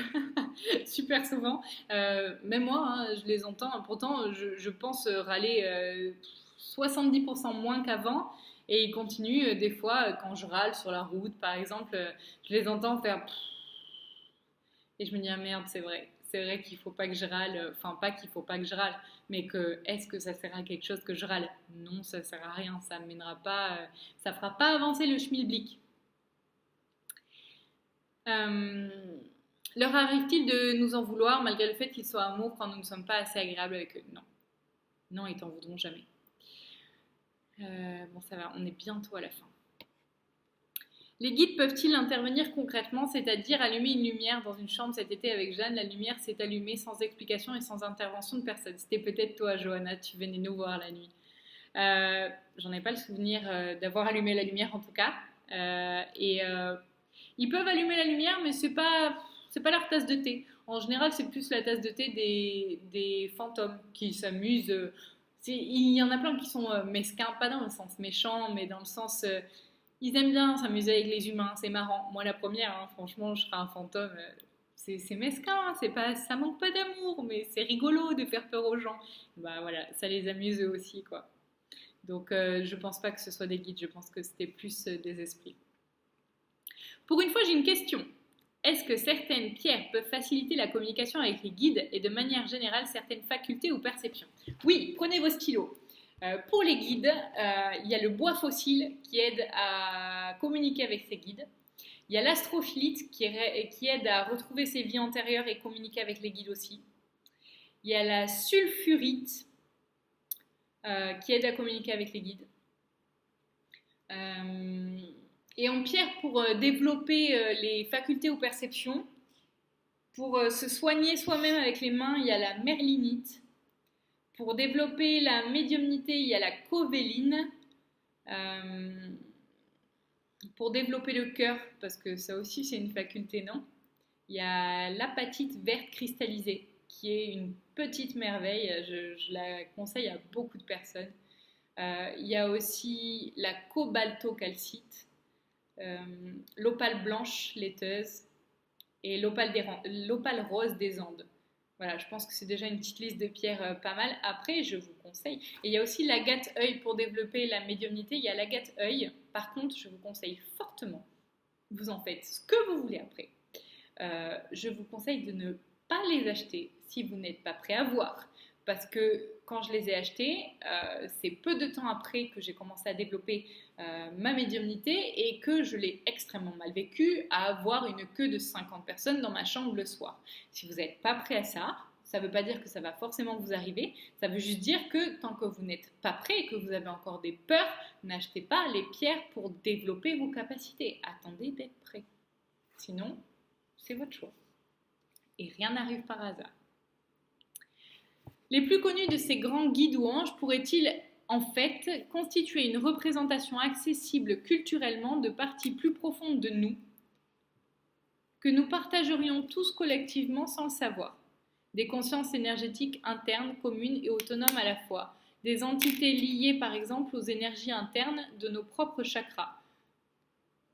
super souvent. Même moi, hein, je les entends. Pourtant, je pense râler 70% moins qu'avant. Et ils continuent des fois, quand je râle sur la route, par exemple, je les entends faire. Et je me dis, ah merde, c'est vrai. C'est vrai qu'il faut pas que je râle. Enfin, pas qu'il faut pas que je râle, mais que est-ce que ça sert à quelque chose que je râle? Non, ça sert à rien. Ça mènera pas. Ça fera pas avancer le schmilblick. Euh, Leur arrive-t-il de nous en vouloir malgré le fait qu'ils soient amour quand nous ne sommes pas assez agréables avec eux? Non. Non, ils t'en voudront jamais. Bon, ça va, on est bientôt à la fin. Les guides peuvent-ils intervenir concrètement, c'est-à-dire allumer une lumière dans une chambre cet été avec Jeanne? La lumière s'est allumée sans explication et sans intervention de personne. C'était peut-être toi, Johanna, tu venais nous voir la nuit. J'en ai pas le souvenir d'avoir allumé la lumière en tout cas. Ils peuvent allumer la lumière, mais c'est pas leur tasse de thé. En général, c'est plus la tasse de thé des fantômes qui s'amusent. Il y en a plein qui sont mesquins, pas dans le sens méchant, mais dans le sens ils aiment bien s'amuser avec les humains, c'est marrant. Moi, la première, hein, franchement, je serais un fantôme, c'est mesquin, hein, c'est pas, ça manque pas d'amour, mais c'est rigolo de faire peur aux gens. Bah voilà, ça les amuse eux aussi, quoi. Donc je pense pas que ce soit des guides, je pense que c'était plus des esprits. Pour une fois, j'ai une question. Est-ce que certaines pierres peuvent faciliter la communication avec les guides et de manière générale certaines facultés ou perceptions? Oui, prenez vos stylos. Pour les guides, il y a le bois fossile qui aide à communiquer avec ses guides. Il y a l'astrophilite qui aide à retrouver ses vies antérieures et communiquer avec les guides aussi. Il y a la sulfurite qui aide à communiquer avec les guides. Et en pierre, pour développer les facultés ou perceptions, pour se soigner soi-même avec les mains, il y a la merlinite. Pour développer la médiumnité, il y a la covéline. Pour développer le cœur, parce que ça aussi c'est une faculté, non? Il y a l'apatite verte cristallisée, qui est une petite merveille. Je la conseille à beaucoup de personnes. Il y a aussi la cobaltocalcite, l'opale blanche laiteuse et l'opale rose des Andes. Voilà, je pense que c'est déjà une petite liste de pierres pas mal. Après, je vous conseille. Et il y a aussi l'agate œil pour développer la médiumnité. Il y a l'agate œil. Par contre, je vous conseille fortement, vous en faites ce que vous voulez après. Je vous conseille de ne pas les acheter si vous n'êtes pas prêt à voir. Parce que quand je les ai achetés, c'est peu de temps après que j'ai commencé à développer ma médiumnité et que je l'ai extrêmement mal vécu à avoir une queue de 50 personnes dans ma chambre le soir. Si vous n'êtes pas prêt à ça, ça ne veut pas dire que ça va forcément vous arriver, ça veut juste dire que tant que vous n'êtes pas prêt et que vous avez encore des peurs, n'achetez pas les pierres pour développer vos capacités. Attendez d'être prêt. Sinon, c'est votre choix. Et rien n'arrive par hasard. Les plus connus de ces grands guides ou anges pourraient-ils en fait constituer une représentation accessible culturellement de parties plus profondes de nous que nous partagerions tous collectivement sans le savoir? Des consciences énergétiques internes, communes et autonomes à la fois, des entités liées par exemple aux énergies internes de nos propres chakras.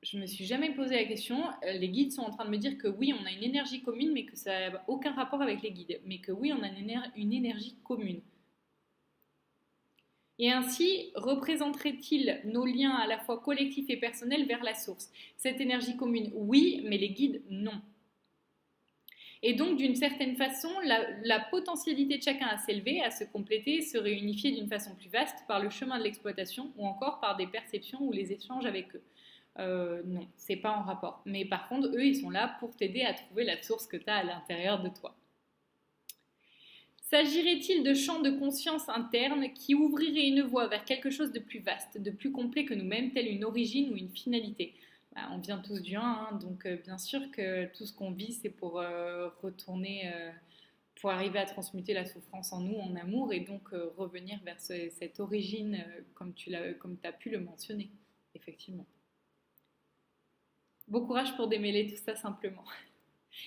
Je ne me suis jamais posé la question, les guides sont en train de me dire que oui, on a une énergie commune, mais que ça n'a aucun rapport avec les guides, mais que oui, on a une énergie commune. Et ainsi, représenterait-il nos liens à la fois collectifs et personnels vers la source? Cette énergie commune, oui, mais les guides, non. Et donc, d'une certaine façon, la potentialité de chacun à s'élever, à se compléter, se réunifier d'une façon plus vaste par le chemin de l'exploitation ou encore par des perceptions ou les échanges avec eux. Non, c'est pas en rapport. Mais par contre, eux, ils sont là pour t'aider à trouver la source que tu as à l'intérieur de toi. S'agirait-il de champs de conscience internes qui ouvriraient une voie vers quelque chose de plus vaste, de plus complet que nous-mêmes, telle une origine ou une finalité? On vient tous du 1, hein, donc bien sûr que tout ce qu'on vit, c'est pour retourner, pour arriver à transmuter la souffrance en nous en amour et donc revenir vers cette origine comme tu as pu le mentionner, effectivement. Bon courage pour démêler tout ça simplement.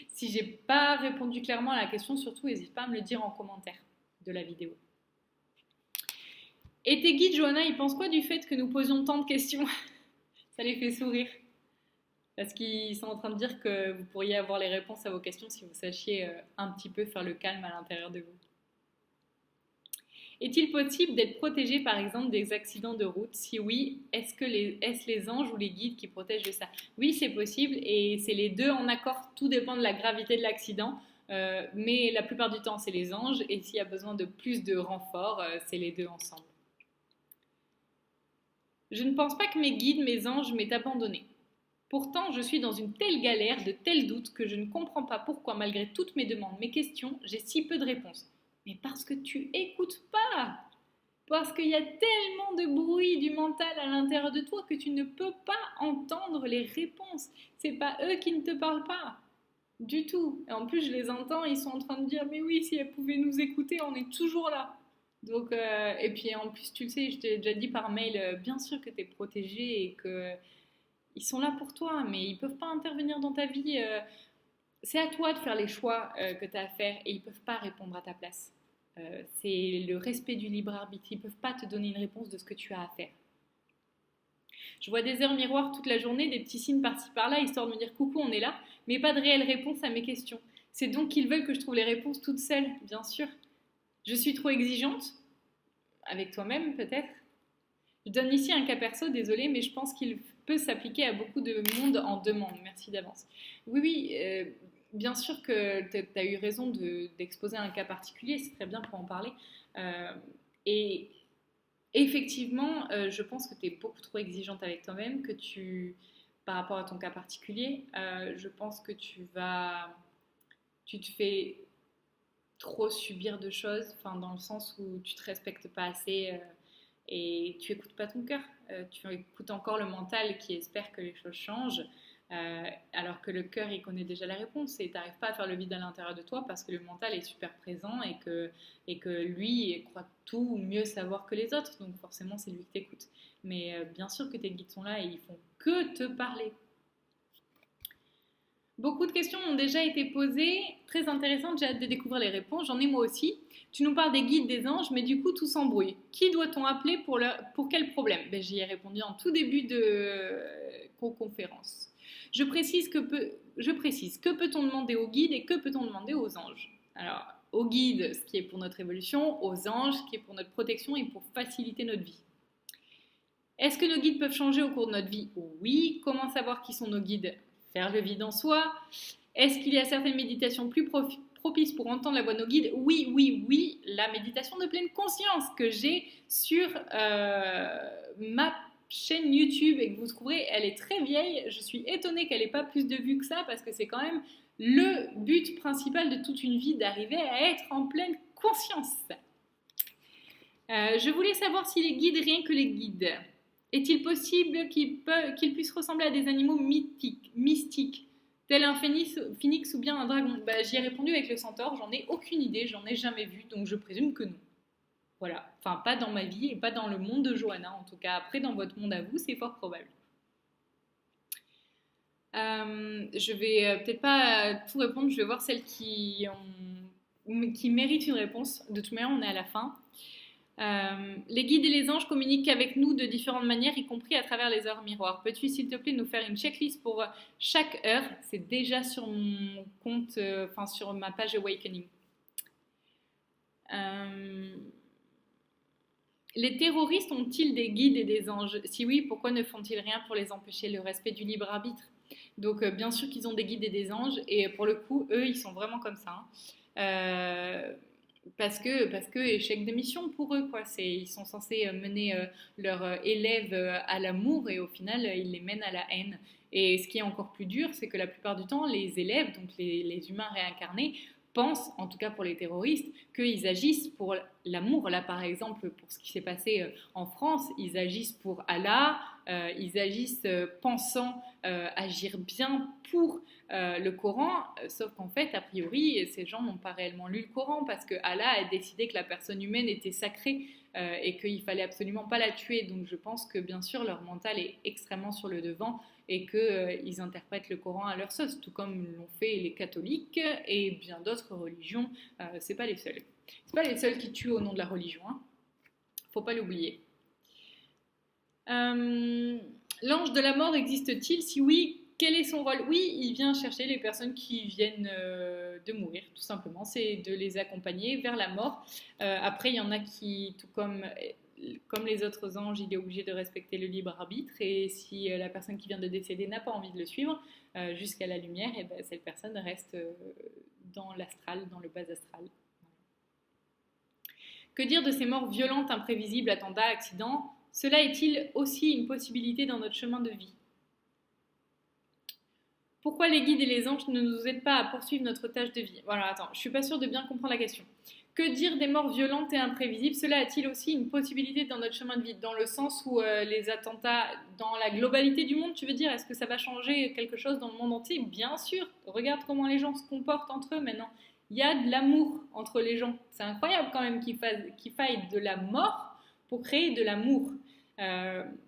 Si j'ai pas répondu clairement à la question, surtout n'hésite pas à me le dire en commentaire de la vidéo. Et tes guides, Johanna, ils pensent quoi du fait que nous posions tant de questions? Ça les fait sourire. Parce qu'ils sont en train de dire que vous pourriez avoir les réponses à vos questions si vous sachiez un petit peu faire le calme à l'intérieur de vous. Est-il possible d'être protégé par exemple des accidents de route? Si oui, est-ce les anges ou les guides qui protègent de ça? Oui, c'est possible et c'est les deux en accord, tout dépend de la gravité de l'accident. Mais la plupart du temps, c'est les anges et s'il y a besoin de plus de renforts, c'est les deux ensemble. Je ne pense pas que mes guides, mes anges m'aient abandonné. Pourtant, je suis dans une telle galère, de tels doutes que je ne comprends pas pourquoi, malgré toutes mes demandes, mes questions, j'ai si peu de réponses. Mais parce que tu écoutes pas. Parce qu'il y a tellement de bruit du mental à l'intérieur de toi que tu ne peux pas entendre les réponses. C'est pas eux qui ne te parlent pas. Du tout. Et en plus, je les entends, ils sont en train de dire mais oui, si elles pouvaient nous écouter, on est toujours là. Donc, et puis en plus, tu le sais, je t'ai déjà dit par mail, bien sûr que tu es protégé et que ils sont là pour toi, mais ils ne peuvent pas intervenir dans ta vie. C'est à toi de faire les choix que tu as à faire et ils ne peuvent pas répondre à ta place. C'est le respect du libre arbitre. Ils ne peuvent pas te donner une réponse de ce que tu as à faire. Je vois des heures miroirs toute la journée, des petits signes par-ci par-là, histoire de me dire coucou, on est là, mais pas de réelle réponse à mes questions. C'est donc qu'ils veulent que je trouve les réponses toutes seules, bien sûr. Je suis trop exigeante, avec toi-même peut-être. Je donne ici un cas perso, désolé, mais je pense qu'il peut s'appliquer à beaucoup de monde en demande. Merci d'avance. Oui, oui, bien sûr que tu as eu raison d'exposer un cas particulier, c'est très bien pour en parler. Et effectivement, je pense que tu es beaucoup trop exigeante avec toi-même, par rapport à ton cas particulier, je pense que tu te fais trop subir de choses, enfin, dans le sens où tu te respectes pas assez et tu écoutes pas ton cœur. Tu écoutes encore le mental qui espère que les choses changent, alors que le cœur il connaît déjà la réponse et tu n'arrives pas à faire le vide à l'intérieur de toi parce que le mental est super présent et que lui croit tout mieux savoir que les autres, donc forcément c'est lui qui t'écoute. Mais bien sûr que tes guides sont là et ils font que te parler. Beaucoup de questions ont déjà été posées, très intéressantes, j'ai hâte de découvrir les réponses, j'en ai moi aussi. Tu nous parles des guides des anges, mais du coup tout s'embrouille. Qui doit-on appeler pour quel problème? J'y ai répondu en tout début de conférence. Je précise, que peut-on demander aux guides et que peut-on demander aux anges? Alors, aux guides, ce qui est pour notre évolution, aux anges, ce qui est pour notre protection et pour faciliter notre vie. Est-ce que nos guides peuvent changer au cours de notre vie? Oui. Comment savoir qui sont nos guides? Faire le vide en soi. Est-ce qu'il y a certaines méditations plus propices pour entendre la voix de nos guides? Oui, oui, oui. La méditation de pleine conscience que j'ai sur ma chaîne YouTube et que vous trouverez, elle est très vieille. Je suis étonnée qu'elle n'ait pas plus de vues que ça parce que c'est quand même le but principal de toute une vie d'arriver à être en pleine conscience. Je voulais savoir si les guides, rien que les guides, est-il possible qu'ils puissent ressembler à des animaux mystiques, tel un phénix ou bien un dragon? J'y ai répondu avec le centaure, j'en ai aucune idée, j'en ai jamais vu, donc je présume que non. Voilà, enfin pas dans ma vie et pas dans le monde de Johanna, en tout cas après dans votre monde à vous, c'est fort probable. Je vais peut-être pas tout répondre, je vais voir celles qui méritent une réponse. De toute manière, on est à la fin. Les guides et les anges communiquent avec nous de différentes manières, y compris à travers les heures miroirs. Peux-tu, s'il te plaît, nous faire une checklist pour chaque heure? C'est déjà sur mon compte, sur ma page Awakening. Les terroristes ont-ils des guides et des anges? Si oui, pourquoi ne font-ils rien pour les empêcher? Le respect du libre arbitre. Donc, bien sûr qu'ils ont des guides et des anges, et pour le coup, eux, ils sont vraiment comme ça. Parce que échec de mission pour eux, quoi. Ils sont censés mener leurs élèves à l'amour et au final, ils les mènent à la haine. Et ce qui est encore plus dur, c'est que la plupart du temps, les élèves, donc les humains réincarnés, pensent, en tout cas pour les terroristes, qu'ils agissent pour l'amour. Là, par exemple, pour ce qui s'est passé en France, ils agissent pour Allah, ils agissent pensant agir bien pour le Coran, sauf qu'en fait, a priori, ces gens n'ont pas réellement lu le Coran parce que Allah a décidé que la personne humaine était sacrée et qu'il fallait absolument pas la tuer. Donc je pense que bien sûr, leur mental est extrêmement sur le devant et qu'ils interprètent le Coran à leur sauce, tout comme l'ont fait les catholiques et bien d'autres religions. C'est pas les seuls. C'est pas les seuls qui tuent au nom de la religion. Hein. Faut pas l'oublier. L'ange de la mort existe-t-il? Si oui, quel est son rôle? Oui, il vient chercher les personnes qui viennent de mourir, tout simplement. C'est de les accompagner vers la mort. Après, il y en a qui, tout comme les autres anges, il est obligé de respecter le libre arbitre. Et si la personne qui vient de décéder n'a pas envie de le suivre jusqu'à la lumière, et cette personne reste dans l'astral, dans le bas astral. Que dire de ces morts violentes, imprévisibles, attentats, accidents? Cela est-il aussi une possibilité dans notre chemin de vie? Pourquoi les guides et les anges ne nous aident pas à poursuivre notre tâche de vie? Voilà, attends, je suis pas sûre de bien comprendre la question. Que dire des morts violentes et imprévisibles? Cela est-il aussi une possibilité dans notre chemin de vie? Dans le sens où les attentats, dans la globalité du monde, tu veux dire? Est-ce que ça va changer quelque chose dans le monde entier? Bien sûr. Regarde comment les gens se comportent entre eux maintenant. Il y a de l'amour entre les gens. C'est incroyable quand même qu'il faille de la mort pour créer de l'amour.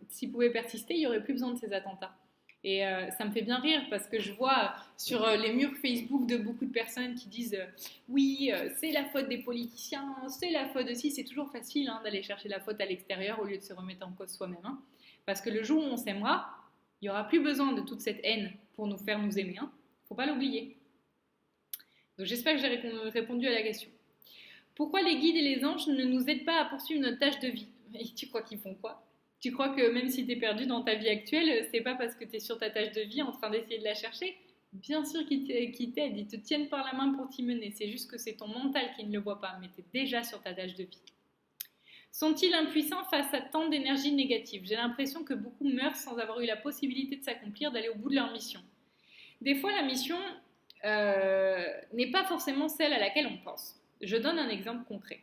S'ils pouvaient persister, il n'y aurait plus besoin de ces attentats. Et ça me fait bien rire parce que je vois sur les murs Facebook de beaucoup de personnes qui disent oui, c'est la faute des politiciens, c'est la faute de ci. C'est toujours facile d'aller chercher la faute à l'extérieur au lieu de se remettre en cause soi-même. Parce que le jour où on s'aimera, il n'y aura plus besoin de toute cette haine pour nous faire nous aimer. Faut pas l'oublier. Donc j'espère que j'ai répondu à la question. Pourquoi les guides et les anges ne nous aident pas à poursuivre notre tâche de vie? Et tu crois qu'ils font quoi? Tu crois que même si tu es perdu dans ta vie actuelle, c'est pas parce que tu es sur ta tâche de vie en train d'essayer de la chercher? Bien sûr qu'ils t'aident, ils te tiennent par la main pour t'y mener. C'est juste que c'est ton mental qui ne le voit pas, mais tu es déjà sur ta tâche de vie. Sont-ils impuissants face à tant d'énergie négative? J'ai l'impression que beaucoup meurent sans avoir eu la possibilité de s'accomplir, d'aller au bout de leur mission. Des fois, la mission n'est pas forcément celle à laquelle on pense. Je donne un exemple concret.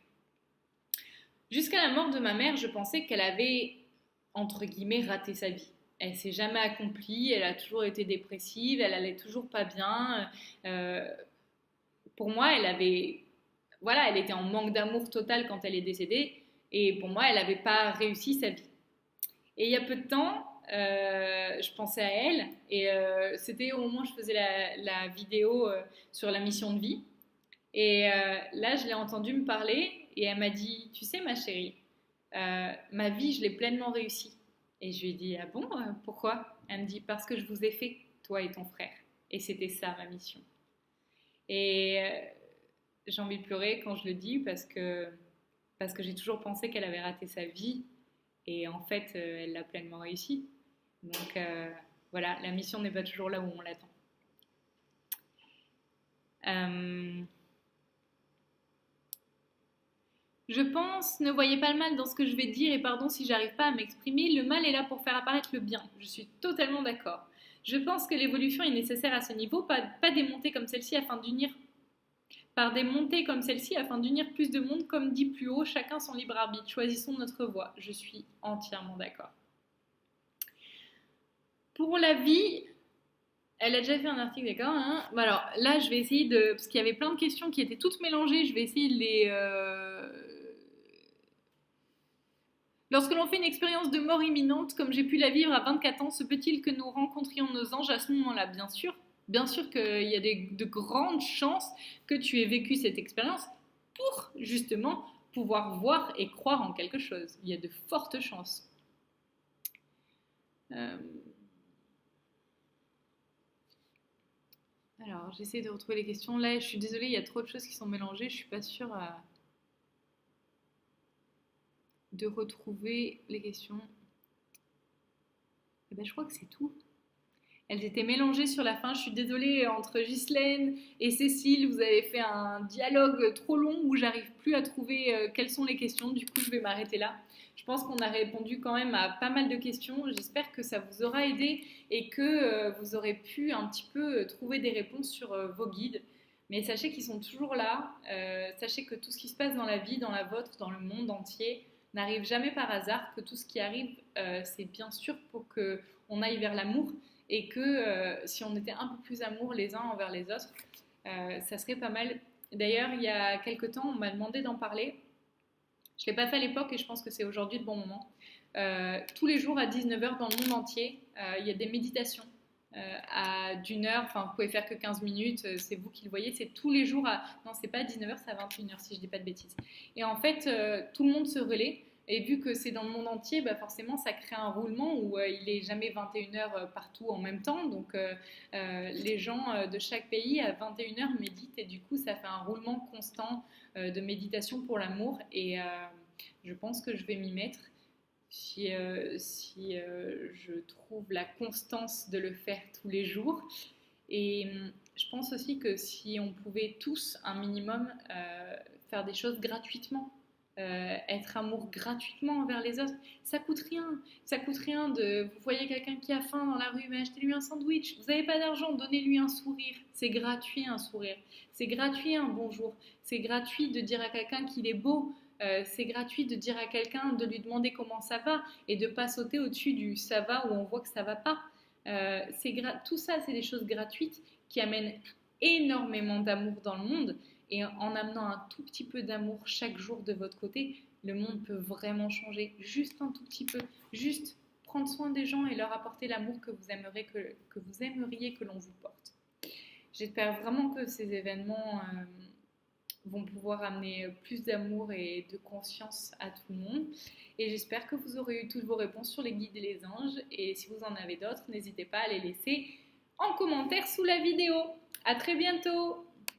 Jusqu'à la mort de ma mère, je pensais qu'elle avait, entre guillemets, raté sa vie. Elle s'est jamais accomplie, elle a toujours été dépressive, elle allait toujours pas bien. Pour moi, elle était en manque d'amour total quand elle est décédée, et pour moi, elle n'avait pas réussi sa vie. Et il y a peu de temps, je pensais à elle, et c'était au moment où je faisais la vidéo sur la mission de vie. Et là, je l'ai entendue me parler, et elle m'a dit, tu sais ma chérie, ma vie, je l'ai pleinement réussie. Et je lui ai dit, ah bon, pourquoi? Elle me dit, parce que je vous ai fait, toi et ton frère. Et c'était ça ma mission. Et j'ai envie de pleurer quand je le dis parce que j'ai toujours pensé qu'elle avait raté sa vie et en fait, elle l'a pleinement réussi. Donc voilà, la mission n'est pas toujours là où on l'attend. Je pense, ne voyez pas le mal dans ce que je vais dire et pardon si j'arrive pas à m'exprimer, le mal est là pour faire apparaître le bien. Je suis totalement d'accord. Je pense que l'évolution est nécessaire à ce niveau, pas des montées comme celle-ci afin d'unir par des montées comme celle-ci afin d'unir plus de monde, comme dit plus haut, chacun son libre arbitre. Choisissons notre voie. Je suis entièrement d'accord. Pour la vie, elle a déjà fait un article, d'accord hein. Bon alors là, je vais essayer de... Parce qu'il y avait plein de questions qui étaient toutes mélangées, je vais essayer de les... Lorsque l'on fait une expérience de mort imminente, comme j'ai pu la vivre à 24 ans, se peut-il que nous rencontrions nos anges à ce moment-là? Bien sûr qu'il y a de grandes chances que tu aies vécu cette expérience pour justement pouvoir voir et croire en quelque chose. Il y a de fortes chances. Alors, j'essaie de retrouver les questions. Là, je suis désolée, il y a trop de choses qui sont mélangées. Je suis pas sûre de retrouver les questions. Eh ben, je crois que c'est tout. Elles étaient mélangées sur la fin. Je suis désolée, entre Ghislaine et Cécile, vous avez fait un dialogue trop long où j'arrive plus à trouver quelles sont les questions. Du coup, je vais m'arrêter là. Je pense qu'on a répondu quand même à pas mal de questions. J'espère que ça vous aura aidé et que vous aurez pu un petit peu trouver des réponses sur vos guides. Mais sachez qu'ils sont toujours là. Sachez que tout ce qui se passe dans la vie, dans la vôtre, dans le monde entier, n'arrive jamais par hasard. Que tout ce qui arrive, c'est bien sûr pour qu'on aille vers l'amour. Et que si on était un peu plus amour les uns envers les autres, ça serait pas mal. D'ailleurs, il y a quelques temps, on m'a demandé d'en parler. Je ne l'ai pas fait à l'époque et je pense que c'est aujourd'hui le bon moment. Tous les jours à 19h dans le monde entier, il y a des méditations à d'une heure. Enfin, vous pouvez faire que 15 minutes, c'est vous qui le voyez. C'est tous les jours à... Non, c'est pas à 19h, c'est à 21h si je dis pas de bêtises. Et en fait, tout le monde se relaie. Et vu que c'est dans le monde entier, bah forcément, ça crée un roulement où il n'est jamais 21h partout en même temps. Donc, les gens de chaque pays, à 21h, méditent. Et du coup, ça fait un roulement constant de méditation pour l'amour. Et je pense que je vais m'y mettre si je trouve la constance de le faire tous les jours. Et je pense aussi que si on pouvait tous, un minimum, faire des choses gratuitement, être amour gratuitement envers les autres, ça coûte rien de, vous voyez quelqu'un qui a faim dans la rue, mais achetez-lui un sandwich, vous n'avez pas d'argent, donnez-lui un sourire, c'est gratuit un sourire, c'est gratuit un bonjour, c'est gratuit de dire à quelqu'un qu'il est beau, c'est gratuit de dire à quelqu'un, de lui demander comment ça va et de ne pas sauter au-dessus du ça va où on voit que ça va pas. Tout ça, c'est des choses gratuites qui amènent énormément d'amour dans le monde. Et en amenant un tout petit peu d'amour chaque jour de votre côté, le monde peut vraiment changer. Juste un tout petit peu. Juste prendre soin des gens et leur apporter l'amour que vous aimeriez que l'on vous porte. J'espère vraiment que ces événements vont pouvoir amener plus d'amour et de conscience à tout le monde. Et j'espère que vous aurez eu toutes vos réponses sur les guides et les anges. Et si vous en avez d'autres, n'hésitez pas à les laisser en commentaire sous la vidéo. À très bientôt!